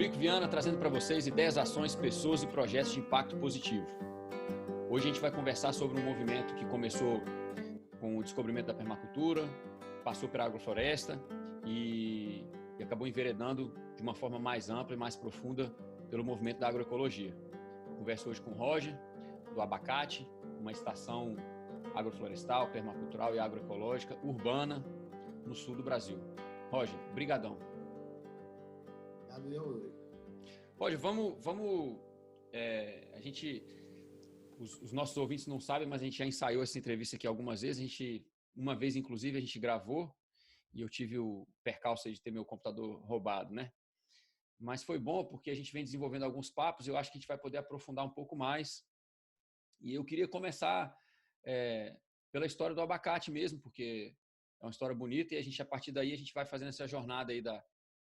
Eurico Viana trazendo para vocês ideias, ações, pessoas e projetos de impacto positivo. Hoje a gente vai conversar sobre um movimento que começou com o descobrimento da permacultura, passou pela agrofloresta e acabou enveredando de uma forma mais ampla e mais profunda pelo movimento da agroecologia. Converso hoje com o Roger, do Abacate, uma estação agroflorestal, permacultural e agroecológica urbana no sul do Brasil. Roger, brigadão. Obrigado, eu. Roger, os nossos ouvintes não sabem, mas a gente já ensaiou essa entrevista aqui algumas vezes. Uma vez, inclusive, a gente gravou e eu tive o percalço de ter meu computador roubado, né? Mas foi bom porque a gente vem desenvolvendo alguns papos e eu acho que a gente vai poder aprofundar um pouco mais. E eu queria começar pela história do abacate mesmo, porque é uma história bonita e a partir daí, a gente vai fazendo essa jornada aí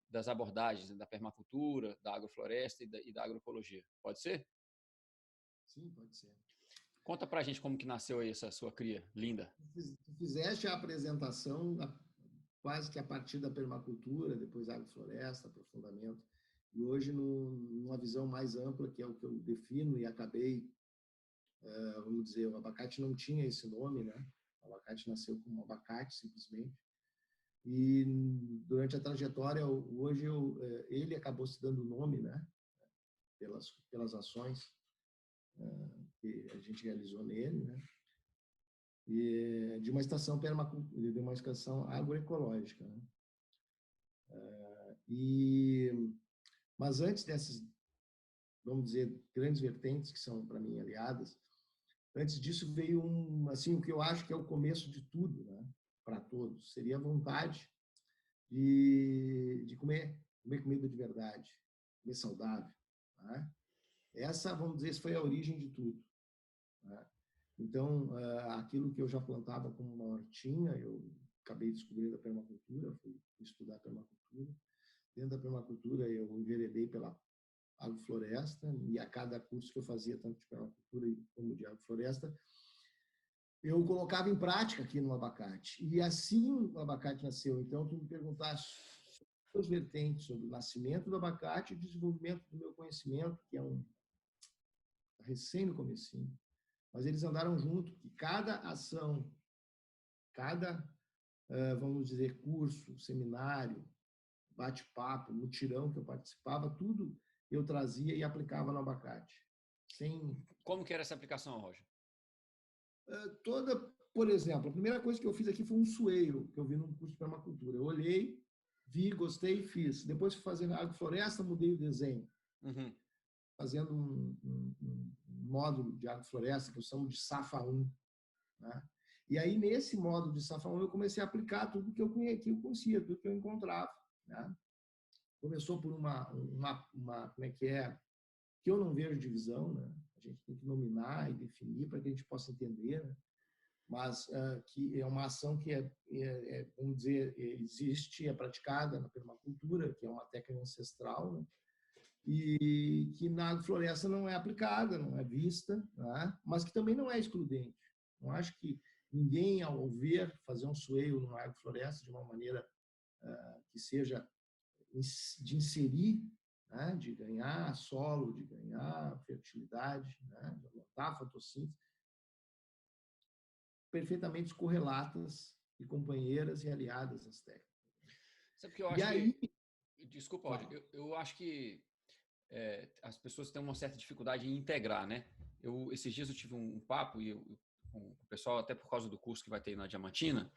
das abordagens, da permacultura, da agrofloresta e da agroecologia. Pode ser? Sim, pode ser. Conta pra gente como que nasceu aí essa sua cria linda. Tu fizeste a apresentação quase que a partir da permacultura, depois agrofloresta, aprofundamento, e hoje numa visão mais ampla, que é o que eu defino e acabei, vamos dizer, o abacate não tinha esse nome, né? O abacate nasceu como abacate, simplesmente. E durante a trajetória, hoje ele acabou se dando nome, né? Pelas ações que a gente realizou nele, né? E de uma estação de uma estação agroecológica, né? Mas antes dessas, vamos dizer, grandes vertentes que são para mim aliadas, antes disso veio assim, o que eu acho que é o começo de tudo, né? Para todos, seria a vontade de comer comida de verdade, comer saudável, né? Essa, vamos dizer, foi a origem de tudo, né? Então, aquilo que eu já plantava como uma hortinha, eu acabei descobrindo a permacultura, fui estudar permacultura. Dentro da permacultura, eu enveredei pela agrofloresta, e a cada curso que eu fazia, tanto de permacultura como de agrofloresta, eu colocava em prática aqui no abacate. E assim o abacate nasceu. Então, tu me perguntaste as vertentes sobre o nascimento do abacate e o desenvolvimento do meu conhecimento, que é recém no comecinho. Mas eles andaram junto, e cada ação, vamos dizer, curso, seminário, bate-papo, mutirão que eu participava, tudo eu trazia e aplicava no abacate. Como que era essa aplicação, Roger? Por exemplo, a primeira coisa que eu fiz aqui foi um sueiro, que eu vi num curso de permacultura. Eu olhei, vi, gostei e fiz. Depois fui fazer agrofloresta, mudei o desenho. Uhum. Fazendo um módulo de agrofloresta que eu chamo de Safa 1, né? E aí, nesse módulo de Safa 1, eu comecei a aplicar tudo que eu conhecia, tudo que eu encontrava, né? Começou por como é que é, que eu não vejo divisão, né? A gente tem que nominar e definir para que a gente possa entender, né? Mas que é uma ação que vamos dizer, existe, é praticada na permacultura, que é uma técnica ancestral, né? E que na agrofloresta não é aplicada, não é vista, né? Mas que também não é excludente. Não acho que ninguém, ao ver fazer um sueiro numa agrofloresta de uma maneira que seja de inserir, né? De ganhar solo, de ganhar fertilidade, né? De aumentar a fotossíntese, perfeitamente correlatas e companheiras e aliadas às técnicas. Sabe que eu acho Desculpa, Roger, eu acho que as pessoas têm uma certa dificuldade em integrar, né? Esses dias eu tive um papo com o pessoal, até por causa do curso que vai ter na Diamantina,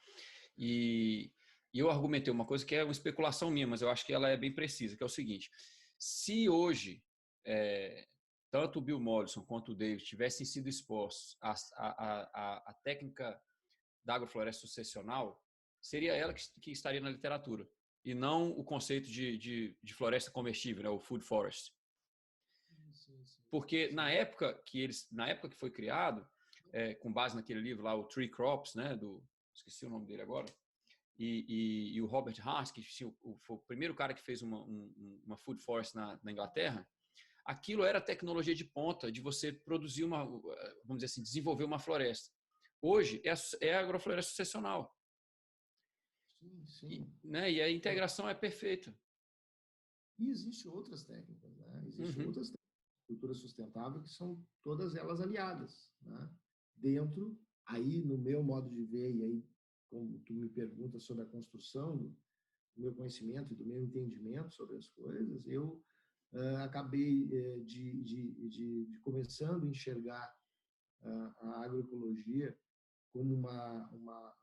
e eu argumentei uma coisa que é uma especulação minha, mas eu acho que ela é bem precisa, que é o seguinte: se hoje tanto o Bill Mollison quanto o David tivessem sido expostos à técnica da agrofloresta sucessional, seria ela que estaria na literatura, e não o conceito de floresta comestível, né, o food forest. Porque na época que foi criado, com base naquele livro lá, o Tree Crops, né, esqueci o nome dele agora, e o Robert Haas, que foi o primeiro cara que fez uma food forest na Inglaterra, aquilo era tecnologia de ponta de você produzir vamos dizer assim, desenvolver uma floresta. Hoje é a agrofloresta sucessional. Sim. Né? E a integração é perfeita. E existem outras técnicas, né? Existem outras técnicas de agricultura sustentável que são todas elas aliadas, né? Dentro, aí no meu modo de ver, e aí como tu me pergunta sobre a construção do meu conhecimento e do meu entendimento sobre as coisas, eu acabei de começando a enxergar a agroecologia como uma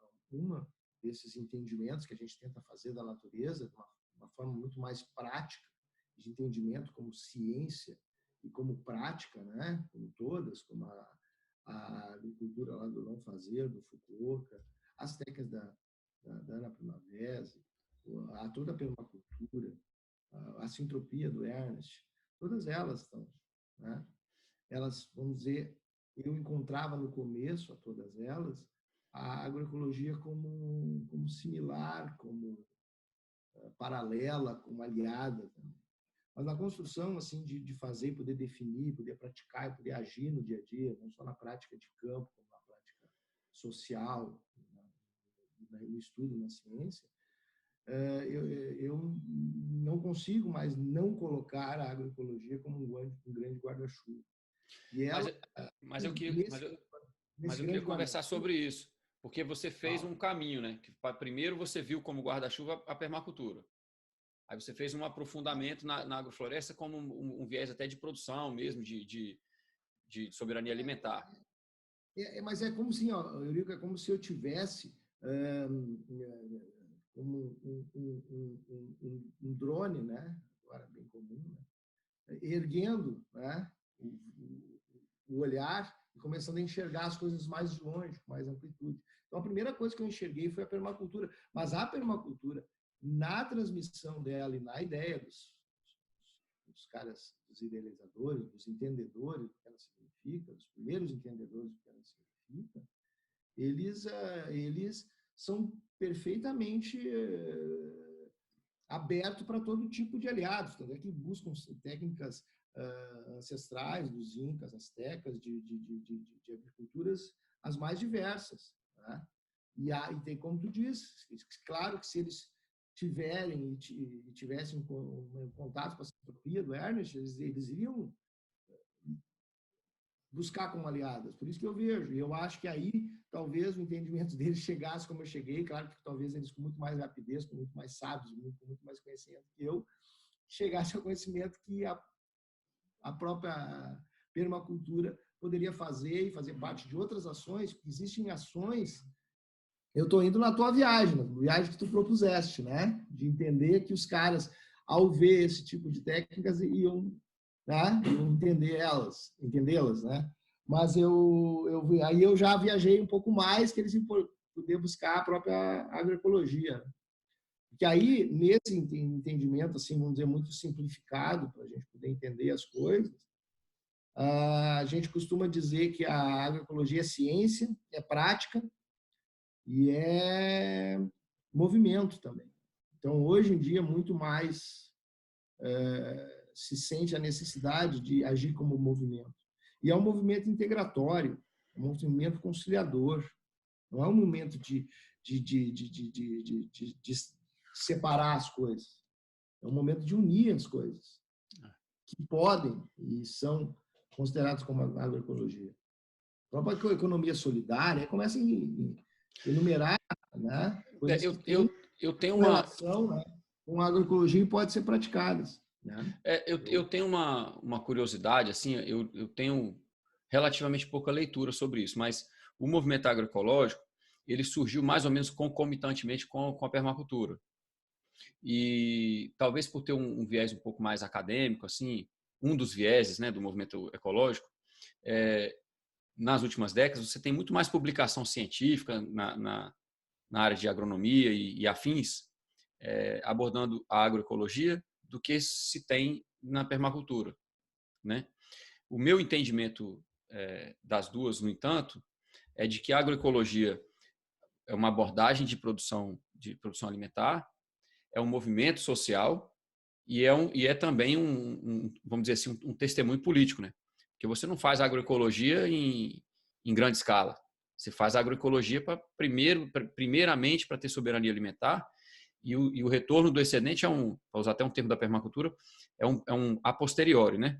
desses entendimentos que a gente tenta fazer da natureza, de uma forma muito mais prática, de entendimento como ciência e como prática, né? Como todas, como a agricultura lá do não fazer, do Fukuoka, as técnicas da Ana Primavera, toda a permacultura, a sintropia do Ernst, todas elas estão, né? Elas, vamos dizer, eu encontrava no começo, a todas elas, a agroecologia como similar, como paralela, como aliada. Mas na construção assim de fazer, poder definir, poder praticar, poder agir no dia a dia, não só na prática de campo, como na prática social, no estudo, na ciência, eu não consigo mais não colocar a agroecologia como um grande guarda-chuva. E ela, mas eu queria conversar sobre isso, porque você fez um caminho, né? Primeiro você viu como guarda-chuva a permacultura. Aí você fez um aprofundamento na agrofloresta como um viés até de produção mesmo, de soberania alimentar. Mas é como se, Eurico, é como se eu tivesse um drone, né? Agora bem comum, né? Erguendo, né? O olhar e começando a enxergar as coisas mais de longe, com mais amplitude. Então, a primeira coisa que eu enxerguei foi a permacultura. Mas a permacultura, na transmissão dela e na ideia dos caras, dos idealizadores, dos entendedores do que ela significa, dos primeiros entendedores do que ela significa, eles são perfeitamente abertos para todo tipo de aliados, tanto é que buscam técnicas ancestrais dos incas, astecas, de agriculturas as mais diversas, né? E tem, como tu diz, claro que se eles tiverem e tivessem contato com a sintropia do Ernst, eles iriam buscar como aliadas. Por isso que eu vejo. E eu acho que aí talvez o entendimento deles chegasse como eu cheguei. Claro que talvez eles com muito mais rapidez, com muito mais sábios, com muito mais conhecimento que eu, chegasse ao conhecimento que a própria permacultura poderia fazer e fazer parte de outras ações. Existem ações. Eu estou indo na tua viagem, na viagem que tu propuseste, né? De entender que os caras, ao ver esse tipo de técnicas, iam, né? Iam entendê-las, né? Mas aí eu já viajei um pouco mais, que eles iam poder buscar a própria agroecologia. Porque aí, nesse entendimento, assim, vamos dizer, muito simplificado, para a gente poder entender as coisas, a gente costuma dizer que a agroecologia é ciência, é prática, e é movimento também. Então, hoje em dia, muito mais se sente a necessidade de agir como movimento. E é um movimento integratório, um movimento conciliador. Não é um momento de separar as coisas. É um momento de unir as coisas, que podem e são consideradas como agroecologia. A própria economia solidária começa a enumerar, né, coisas que eu tenho uma relação, né, com a agroecologia e podem ser praticadas, né? Eu tenho uma curiosidade, assim, eu tenho relativamente pouca leitura sobre isso, mas o movimento agroecológico, ele surgiu mais ou menos concomitantemente com a permacultura. E talvez por ter um viés um pouco mais acadêmico, assim, um dos vieses, né, do movimento ecológico, nas últimas décadas, você tem muito mais publicação científica na área de agronomia e afins, abordando a agroecologia, do que se tem na permacultura, né? O meu entendimento das duas, no entanto, é de que a agroecologia é uma abordagem de produção alimentar, é um movimento social e é também vamos dizer assim, um testemunho político, né? Porque você não faz agroecologia em grande escala. Você faz agroecologia primeiramente para ter soberania alimentar E o retorno do excedente para usar até um termo da permacultura, é um a posteriori, né?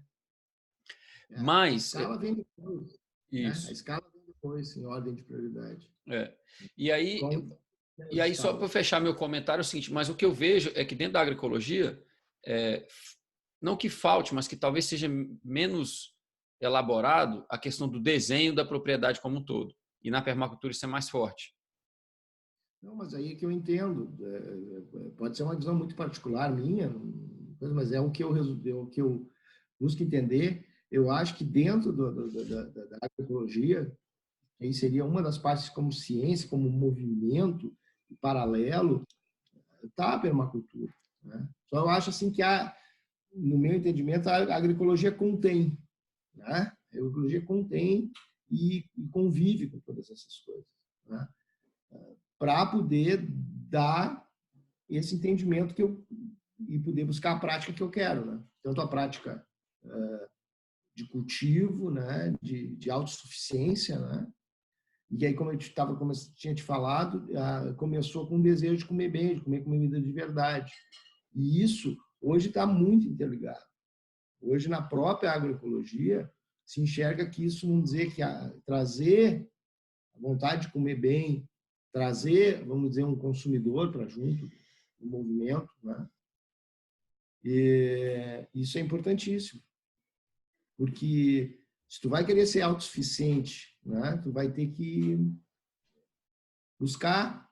Mas... A escala vem depois. Isso. Né? A escala vem depois, em ordem de prioridade. E aí só para fechar meu comentário, é o seguinte, mas o que eu vejo é que dentro da agroecologia, não que falte, mas que talvez seja menos elaborado a questão do desenho da propriedade como um todo. E na permacultura isso é mais forte. Não, mas aí é que eu entendo. Pode ser uma visão muito particular minha, mas é o que eu busco entender. Eu acho que dentro da agroecologia, aí seria uma das partes como ciência, como movimento paralelo, está a permacultura. Né? Só eu acho assim que no meu entendimento, a agroecologia contém. Né? A agroecologia contém e convive com todas essas coisas. Né? Para poder dar esse entendimento e poder buscar a prática que eu quero, né? Tanto a prática de cultivo, né? de autossuficiência, né? E aí, como eu tinha te falado, começou com o desejo de comer bem, de comer comida de verdade. E isso hoje está muito interligado. Hoje, na própria agroecologia, se enxerga que isso, vamos dizer, que trazer a vontade de comer bem, trazer, vamos dizer, um consumidor para junto do movimento, né? E isso é importantíssimo, porque se tu vai querer ser autossuficiente, né, tu vai ter que buscar,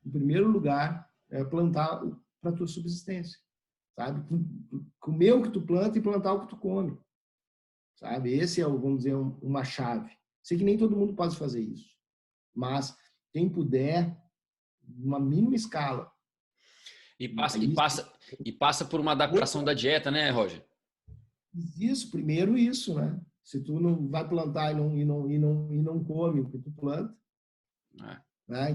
em primeiro lugar, plantar para tua subsistência, sabe? Comer o que tu planta e plantar o que tu come, sabe? Esse é, vamos dizer, uma chave. Sei que nem todo mundo pode fazer isso, mas quem puder, uma mínima escala. E passa por uma adaptação da dieta, né, Roger? Primeiro isso, né? Se tu não vai plantar e não come o que tu planta, né?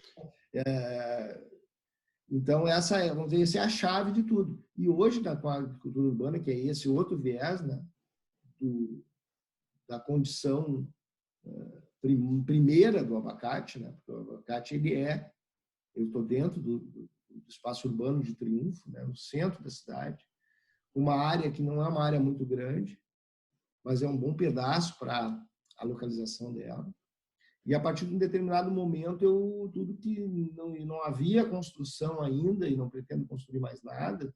Então essa é, vamos dizer, essa é a chave de tudo. E hoje com a agricultura urbana, que é esse outro viés, né? Da condição primeira do abacate, né? Porque o abacate eu estou dentro do espaço urbano de Triunfo, né? No centro da cidade, uma área que não é uma área muito grande, mas é um bom pedaço para a localização dela. E a partir de um determinado momento, tudo que não havia construção ainda, e não pretendo construir mais nada,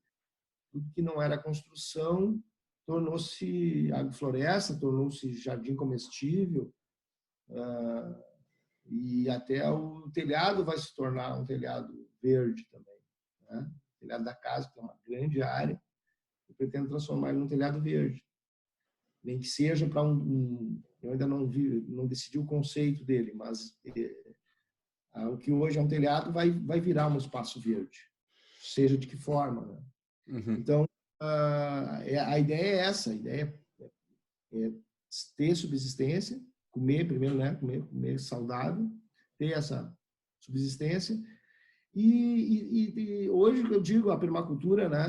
tudo que não era construção tornou-se agrofloresta, tornou-se jardim comestível, e até o telhado vai se tornar um telhado verde também. Né? O telhado da casa, que é uma grande área, eu pretendo transformar ele num telhado verde. Nem que seja para eu ainda não decidi o conceito dele, mas o que hoje é um telhado vai virar um espaço verde, seja de que forma. Né? Uhum. Então, a ideia é essa, a ideia é ter subsistência, comer primeiro, né? Comer saudável, ter essa subsistência. E hoje eu digo a permacultura, né?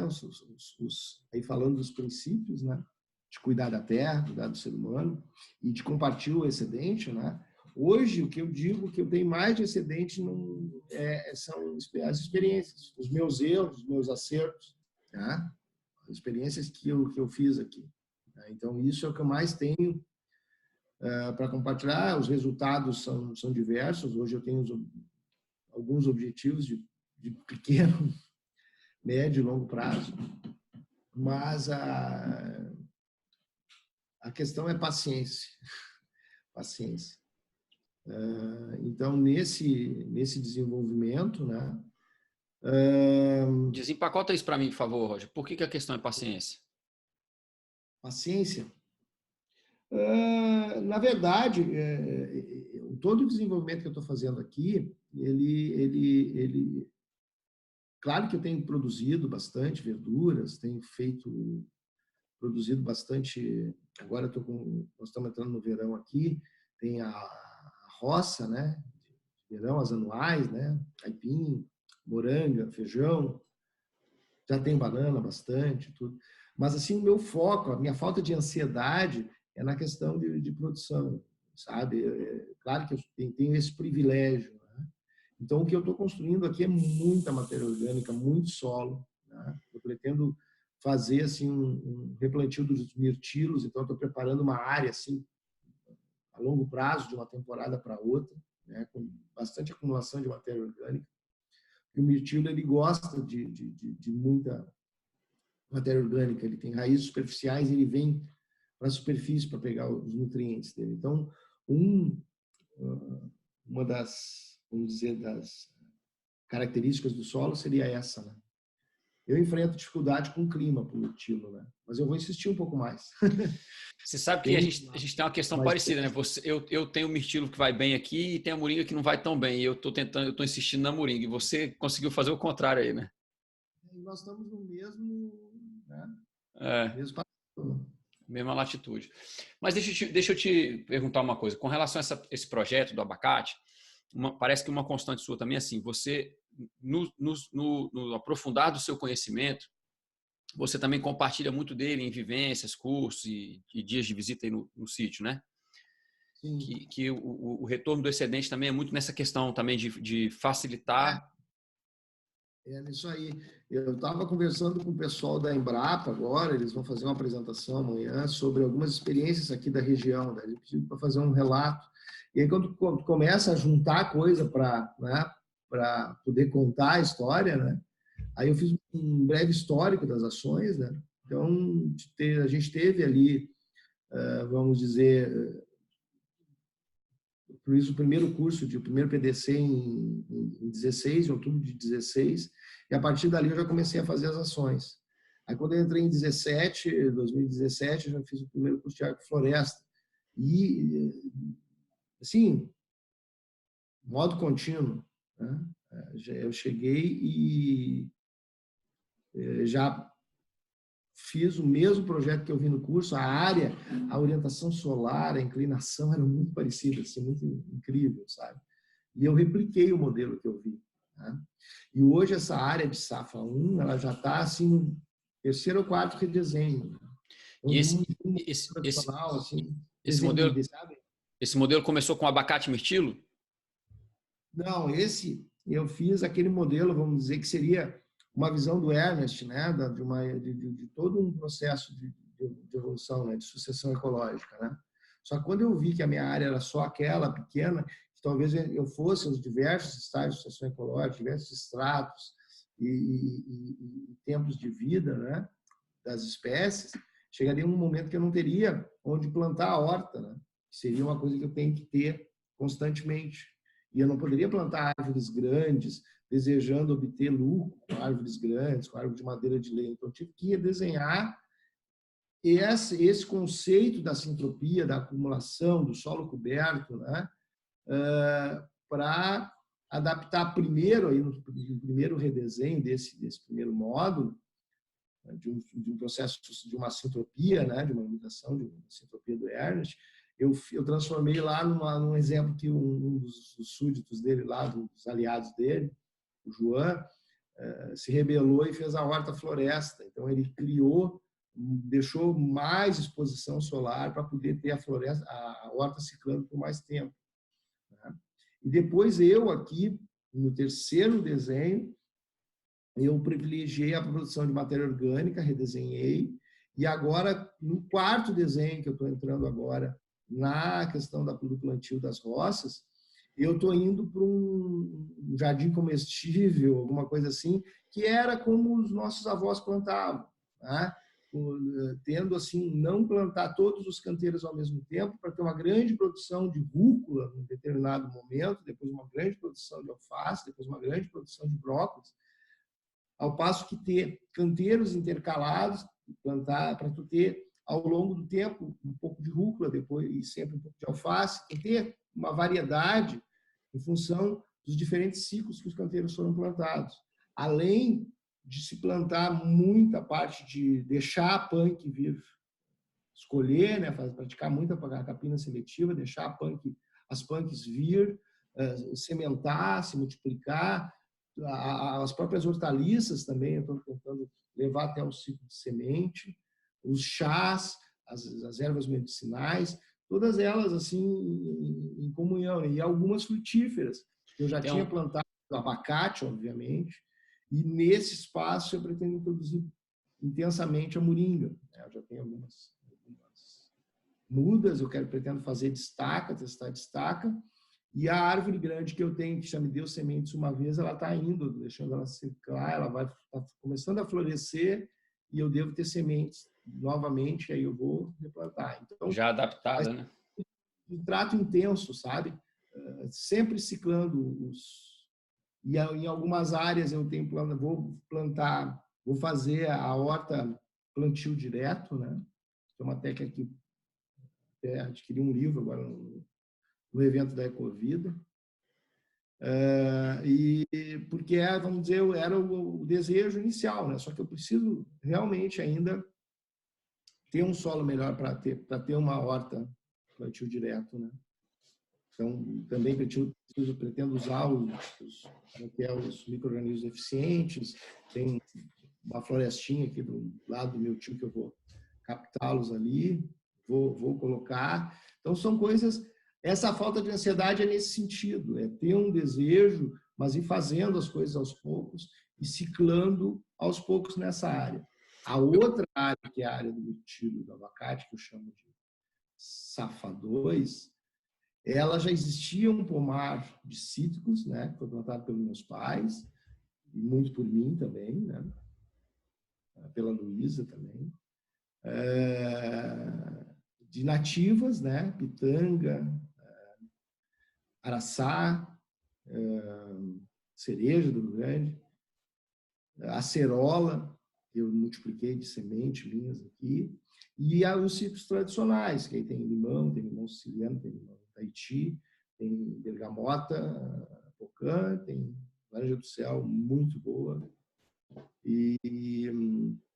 Aí falando dos princípios, né? De cuidar da terra, cuidar do ser humano e de compartilhar o excedente, né? Hoje, o que eu digo que eu tenho mais de excedente são as experiências, os meus erros, os meus acertos, tá? As experiências que eu fiz aqui. Tá? Então, isso é o que eu mais tenho para compartilhar. Os resultados são diversos. Hoje eu tenho alguns objetivos de pequeno, médio e longo prazo, mas a questão é paciência. Paciência. Então, nesse desenvolvimento, né? Desempacota isso para mim, por favor, Roger. Por que a questão é paciência? Paciência? Na verdade, todo o desenvolvimento que eu estou fazendo aqui, ele claro que eu tenho produzido bastante verduras, tenho produzido bastante. Agora nós estamos entrando no verão aqui, tem a roça, né? Verão, as anuais, né? Aipim, moranga, feijão. Já tem banana bastante, tudo. Mas assim, o meu foco, a minha falta de ansiedade é na questão de produção, sabe? Claro que eu tenho esse privilégio, né? Então, o que eu estou construindo aqui é muita matéria orgânica, muito solo, né? Eu pretendo fazer assim um replantio dos mirtilos, então estou preparando uma área assim a longo prazo, de uma temporada para outra, né? Com bastante acumulação de matéria orgânica. E o mirtilo ele gosta de muita matéria orgânica, ele tem raízes superficiais, ele vem para a superfície para pegar os nutrientes dele. Então, uma das, vamos dizer, das características do solo seria essa, né? Eu enfrento dificuldade com o clima para o mirtilo, né? Mas eu vou insistir um pouco mais. Você sabe que a gente tem uma questão parecida, né? Eu tenho o mirtilo que vai bem aqui e tem a moringa que não vai tão bem. E eu estou insistindo na moringa. E você conseguiu fazer o contrário aí, né? Nós estamos no mesmo, né? Mesmo mesma latitude. Mas deixa eu te perguntar uma coisa. Com relação a esse projeto do abacate, parece que uma constante sua também é assim, você, no aprofundar do seu conhecimento, você também compartilha muito dele em vivências, cursos e dias de visita aí no sítio, né? Sim. Que o retorno do excedente também é muito nessa questão também de facilitar. É isso aí. Eu estava conversando com o pessoal da Embrapa agora, eles vão fazer uma apresentação amanhã sobre algumas experiências aqui da região, né? Eles pediram para fazer um relato. E aí, quando começa a juntar coisa para, né, para poder contar a história, né? Aí eu fiz um breve histórico das ações, né? Então, a gente teve ali, vamos dizer, por isso o primeiro curso, o primeiro PDC em 16, em outubro de 16, e a partir dali eu já comecei a fazer as ações. Aí quando eu entrei em 2017, eu já fiz o primeiro curso de agrofloresta. E, assim, modo contínuo, né? Eu cheguei e já fiz o mesmo projeto que eu vi no curso, a área, a orientação solar, a inclinação era muito parecida, assim, muito incrível, sabe? E eu repliquei o modelo que eu vi, né? E hoje essa área de safra 1, ela já está assim no terceiro ou quarto redesenho. E esse modelo começou com abacate mirtilo? Não, esse eu fiz aquele modelo, vamos dizer, que seria uma visão do Ernest, né, de todo um processo de evolução, né, de sucessão ecológica, né? Só que quando eu vi que a minha área era só aquela pequena, que talvez eu fosse os diversos estágios de sucessão ecológica, diversos estratos e tempos de vida, né, das espécies, chegaria um momento que eu não teria onde plantar a horta, né? Seria uma coisa que eu tenho que ter constantemente. E eu não poderia plantar árvores grandes, desejando obter lucro com árvores grandes, com árvore de madeira de lenha. Então, eu tive que redesenhar esse conceito da sintropia, da acumulação, do solo coberto, né? Para adaptar primeiro, aí, no primeiro redesenho desse primeiro módulo, de um processo de uma sintropia, né? De uma imitação de uma sintropia do Ernest, eu transformei lá num exemplo que um dos súditos dele, lá, dos aliados dele, o João, se rebelou e fez a horta floresta. Então, ele criou, deixou mais exposição solar para poder ter a floresta, a horta ciclando por mais tempo, né? E depois eu aqui, no terceiro desenho, eu privilegiei a produção de matéria orgânica, redesenhei, e agora, no quarto desenho que eu estou entrando agora, na questão do plantio das roças, eu estou indo para um jardim comestível, alguma coisa assim, que era como os nossos avós plantavam, né? Tendo assim, não plantar todos os canteiros ao mesmo tempo, para ter uma grande produção de rúcula em determinado momento, depois uma grande produção de alface, depois uma grande produção de brócolis, ao passo que ter canteiros intercalados, plantar para tu ter ao longo do tempo um pouco de rúcula, depois e sempre um pouco de alface, e ter uma variedade em função dos diferentes ciclos que os canteiros foram plantados. Além de se plantar muita parte de deixar a punk vir, escolher, né, praticar muita capina seletiva, deixar as punks vir, sementar, se multiplicar. As próprias hortaliças também, eu estou tentando levar até o ciclo de semente, os chás, as ervas medicinais, todas elas assim em comunhão, e algumas frutíferas. Eu já tinha plantado do abacate, obviamente, e nesse espaço eu pretendo introduzir intensamente a moringa. Eu já tenho algumas mudas, pretendo fazer testar destaca, e a árvore grande que eu tenho, que já me deu sementes uma vez, ela está indo, deixando ela secar, ela vai começando a florescer, e eu devo ter sementes novamente, aí eu vou replantar. Então, já adaptada, né? Um trato intenso, sabe? Sempre ciclando e em algumas áreas eu tenho vou fazer a horta plantio direto, né? É uma técnica que adquiri um livro agora no evento da Ecovida. E porque vamos dizer, era o desejo inicial, né? Só que eu preciso realmente ainda ter um solo melhor para ter uma horta plantio direto, né? Então, também pretendo usar os micro-organismos eficientes. Tem uma florestinha aqui do lado do meu tio que eu vou captá-los ali, vou colocar. Então, são coisas... Essa falta de ansiedade é nesse sentido, é ter um desejo, mas ir fazendo as coisas aos poucos e ciclando aos poucos nessa área. A outra área, que é a área do mirtilo, do abacate, que eu chamo de Safa 2, ela já existia um pomar de cítricos, né, que foi plantado pelos meus pais, e muito por mim também, né, pela Luísa também, de nativas, né, pitanga, araçá, cereja do Rio Grande, acerola, eu multipliquei de semente minhas aqui, e os cítricos tradicionais, que aí tem limão siciliano, tem limão Tahiti, tem bergamota, pocã, tem laranja do céu, muito boa. E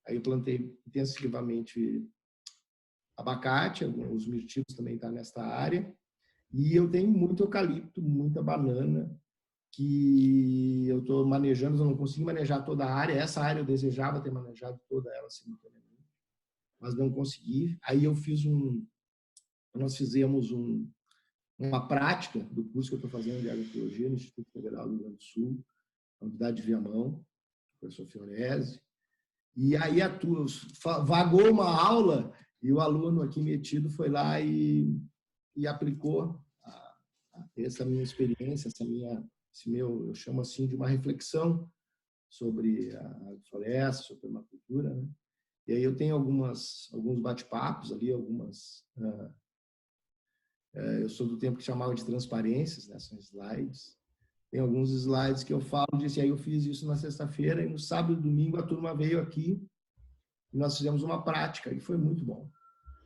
aí eu plantei intensivamente abacate, os mirtilos também estão nesta área. E eu tenho muito eucalipto, muita banana, que eu estou manejando, eu não consegui manejar toda a área. Essa área eu desejava ter manejado toda ela simultaneamente, mas não consegui. Aí nós fizemos uma prática do curso que eu estou fazendo de agroecologia no Instituto Federal do Rio Grande do Sul, na unidade de Viamão, professor Fiorese. E aí vagou uma aula e o aluno aqui metido foi lá e aplicou essa minha experiência, eu chamo assim de uma reflexão sobre a floresta, sobre a permacultura, né? E aí eu tenho alguns bate-papos ali, eu sou do tempo que chamava de transparências, né? São slides. Tem alguns slides que eu falo disso, e aí eu fiz isso na sexta-feira, e no sábado e domingo a turma veio aqui e nós fizemos uma prática, e foi muito bom.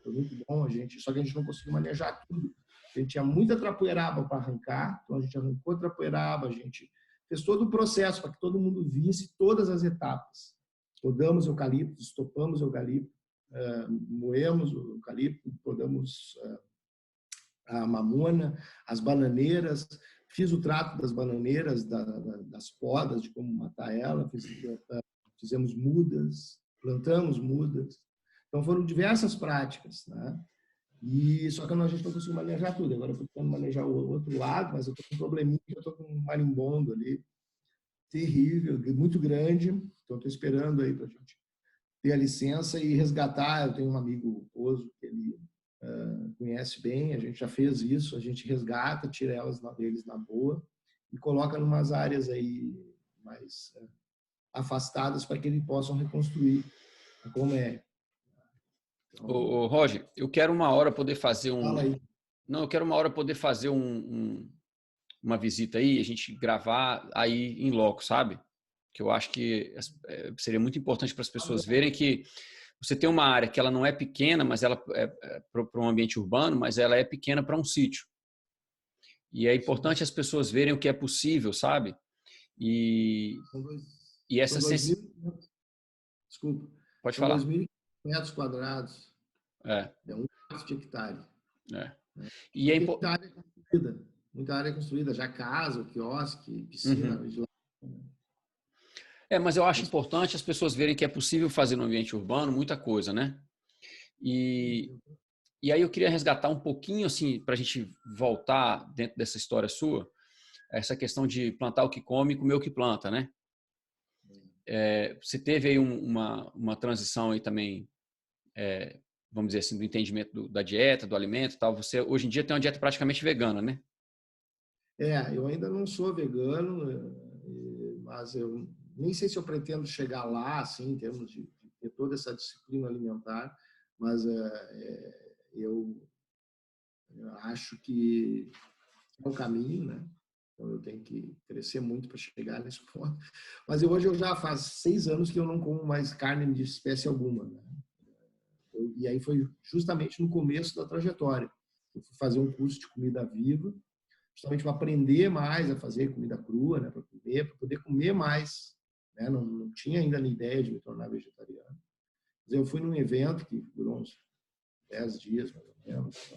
Foi muito bom, só que a gente não conseguiu manejar tudo. A gente tinha muita trapoeraba para arrancar, então a gente arrancou a trapoeraba, a gente fez todo o processo para que todo mundo visse todas as etapas. Podamos eucalipto, estopamos eucalipto, moemos o eucalipto, podamos a mamona, as bananeiras, fiz o trato das bananeiras, das podas, de como matar ela, fizemos mudas, plantamos mudas. Então foram diversas práticas, né? E só que a gente não conseguiu manejar tudo. Agora eu estou tentando manejar o outro lado, mas eu estou com um probleminha, eu estou com um marimbondo ali terrível, muito grande. Então estou esperando aí para a gente ter a licença e resgatar. Eu tenho um amigo, Oso, que ele conhece bem, a gente já fez isso, a gente resgata, tira deles na boa e coloca em umas áreas aí mais afastadas para que eles possam reconstruir como é. Então, ô, Roger, eu quero uma hora poder fazer fala aí. Não, eu quero uma hora poder fazer uma visita aí, a gente gravar aí em loco, sabe? Que eu acho que seria muito importante para as pessoas verem que você tem uma área que ela não é pequena, mas ela é para um ambiente urbano, mas ela é pequena para um sítio. E é importante as pessoas verem o que é possível, sabe? E essa Desculpa. Pode são falar. 2.000 metros quadrados. É um quarto de hectare. E muita área construída, já casa, quiosque, piscina. Mas eu acho importante as pessoas verem que é possível fazer no ambiente urbano muita coisa, né? E aí eu queria resgatar um pouquinho, assim, para a gente voltar dentro dessa história sua, essa questão de plantar o que come e comer o que planta, né? Você teve aí uma transição aí também, vamos dizer assim, do entendimento da dieta, do alimento e tal. Você hoje em dia tem uma dieta praticamente vegana, né? Eu ainda não sou vegano, mas eu nem sei se eu pretendo chegar lá, assim, em termos de ter toda essa disciplina alimentar, mas eu acho que é um caminho, né? Então eu tenho que crescer muito para chegar nesse ponto. Mas hoje eu já faz 6 anos que eu não como mais carne de espécie alguma, né? E aí foi justamente no começo da trajetória. Eu fui fazer um curso de comida viva, justamente para aprender mais a fazer comida crua, né? Para poder comer mais. Né? Não tinha ainda a ideia de me tornar vegetariano. Mas eu fui num evento que durou uns 10 dias, mais ou menos.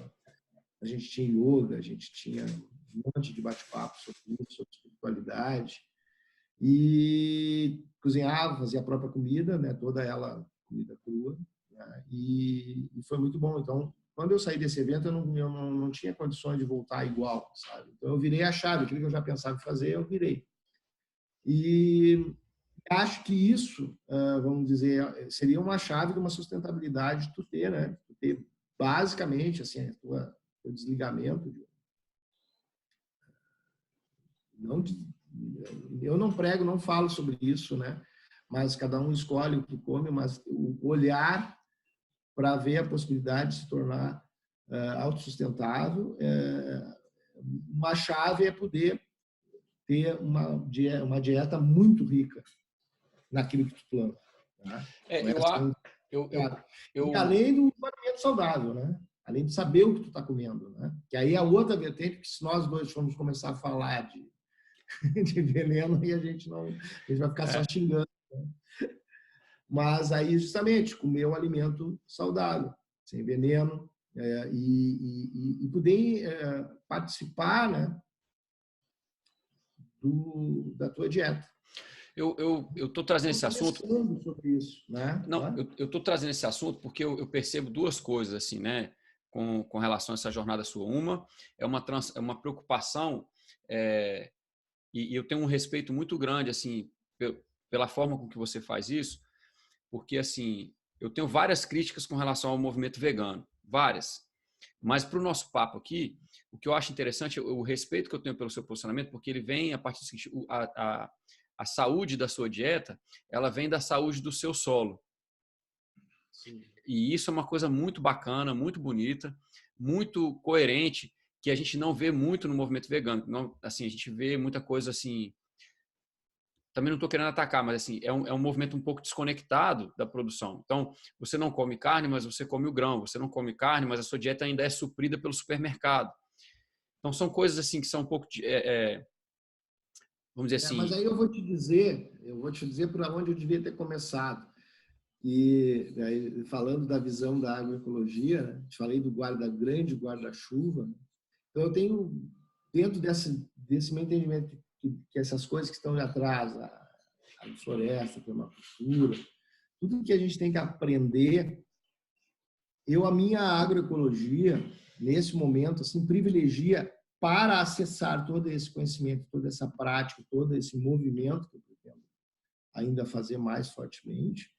A gente tinha yoga, a gente tinha um monte de bate-papo sobre isso, sobre espiritualidade. E cozinhava, fazia a própria comida, né? Toda ela comida crua. Né? E foi muito bom. Então, quando eu saí desse evento, eu não tinha condições de voltar igual, sabe? Então, eu virei a chave. Aquilo que eu já pensava em fazer, eu virei. E acho que isso, vamos dizer, seria uma chave de uma sustentabilidade tu ter, né? Tu ter basicamente, assim, o desligamento. Eu não prego, não falo sobre isso, né? Mas cada um escolhe o que come, mas o olhar para ver a possibilidade de se tornar autossustentável, uma chave é poder ter uma dieta muito rica naquilo que tu planta. Tá? E além do alimento saudável, né? Além de saber o que tu está comendo, né? Que aí é outra vertente, que se nós dois formos começar a falar de veneno, e a gente vai ficar só xingando. Né? Mas aí, justamente, comer um alimento saudável, sem veneno, e poder participar, né, da tua dieta. Eu estou trazendo esse assunto. Sobre isso, né? Não, eu estou trazendo esse assunto porque eu percebo duas coisas, assim, né, com relação a essa jornada sua. Uma é uma preocupação, e eu tenho um respeito muito grande, assim, pela forma com que você faz isso, porque, assim, eu tenho várias críticas com relação ao movimento vegano, várias. Mas para o nosso papo aqui, o que eu acho interessante é o respeito que eu tenho pelo seu posicionamento, porque ele vem a partir do seguinte: a saúde da sua dieta, ela vem da saúde do seu solo. Sim. E isso é uma coisa muito bacana, muito bonita, muito coerente, que a gente não vê muito no movimento vegano. Não, assim, a gente vê muita coisa assim. Também não estou querendo atacar, mas assim, é um movimento um pouco desconectado da produção. Então, você não come carne, mas você come o grão. Você não come carne, mas a sua dieta ainda é suprida pelo supermercado. Então, são coisas assim que são um pouco vamos dizer assim. Mas aí eu vou te dizer para onde eu devia ter começado. E aí, falando da visão da agroecologia, né? Te falei do grande guarda-chuva. Então, eu tenho, dentro desse meu entendimento, que essas coisas que estão atrás, a floresta, a permacultura, tudo que a gente tem que aprender, a minha agroecologia, nesse momento, assim, privilegia para acessar todo esse conhecimento, toda essa prática, todo esse movimento que eu pretendo ainda fazer mais fortemente.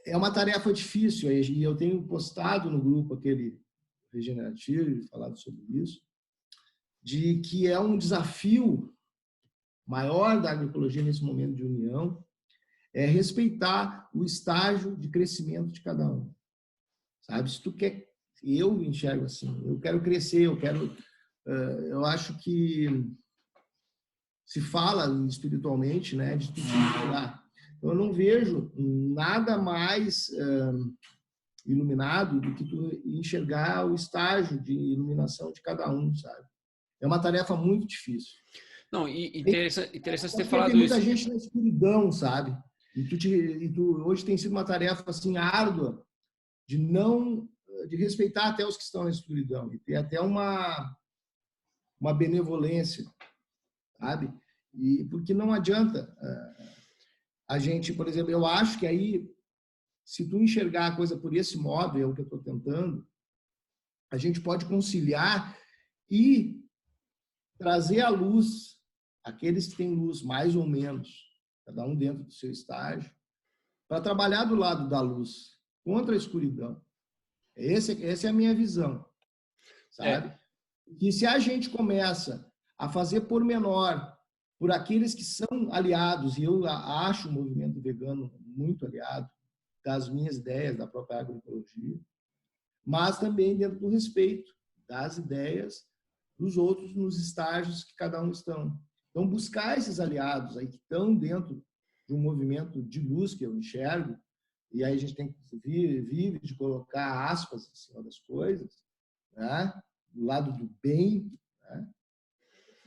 É uma tarefa difícil, e eu tenho postado no grupo aquele regenerativo, falado sobre isso, de que é um desafio maior da agroecologia nesse momento de união, é respeitar o estágio de crescimento de cada um. Sabe? Se tu quer, eu enxergo assim, eu quero crescer, eu acho que se fala espiritualmente, né, de tu melhorar. Eu não vejo nada mais iluminado do que tu enxergar o estágio de iluminação de cada um, sabe? É uma tarefa muito difícil. Não, e interessante ter falado isso. Tem muita gente na escuridão, sabe? E tu hoje tem sido uma tarefa assim árdua de respeitar até os que estão na escuridão e ter até uma benevolência, sabe? E porque não adianta a gente, por exemplo, eu acho que aí se tu enxergar a coisa por esse modo, é o que eu estou tentando, a gente pode conciliar e trazer à luz aqueles que têm luz mais ou menos, cada um dentro do seu estágio, para trabalhar do lado da luz, contra a escuridão. Essa é a minha visão, sabe? E se a gente começa a fazer pormenor por aqueles que são aliados, e eu acho o movimento vegano muito aliado das minhas ideias, da própria agroecologia, mas também dentro do respeito das ideias dos outros nos estágios que cada um estão. Então, buscar esses aliados aí que estão dentro de um movimento de luz que eu enxergo, e aí a gente tem que vive de colocar aspas em cima das coisas, né? Do lado do bem, né?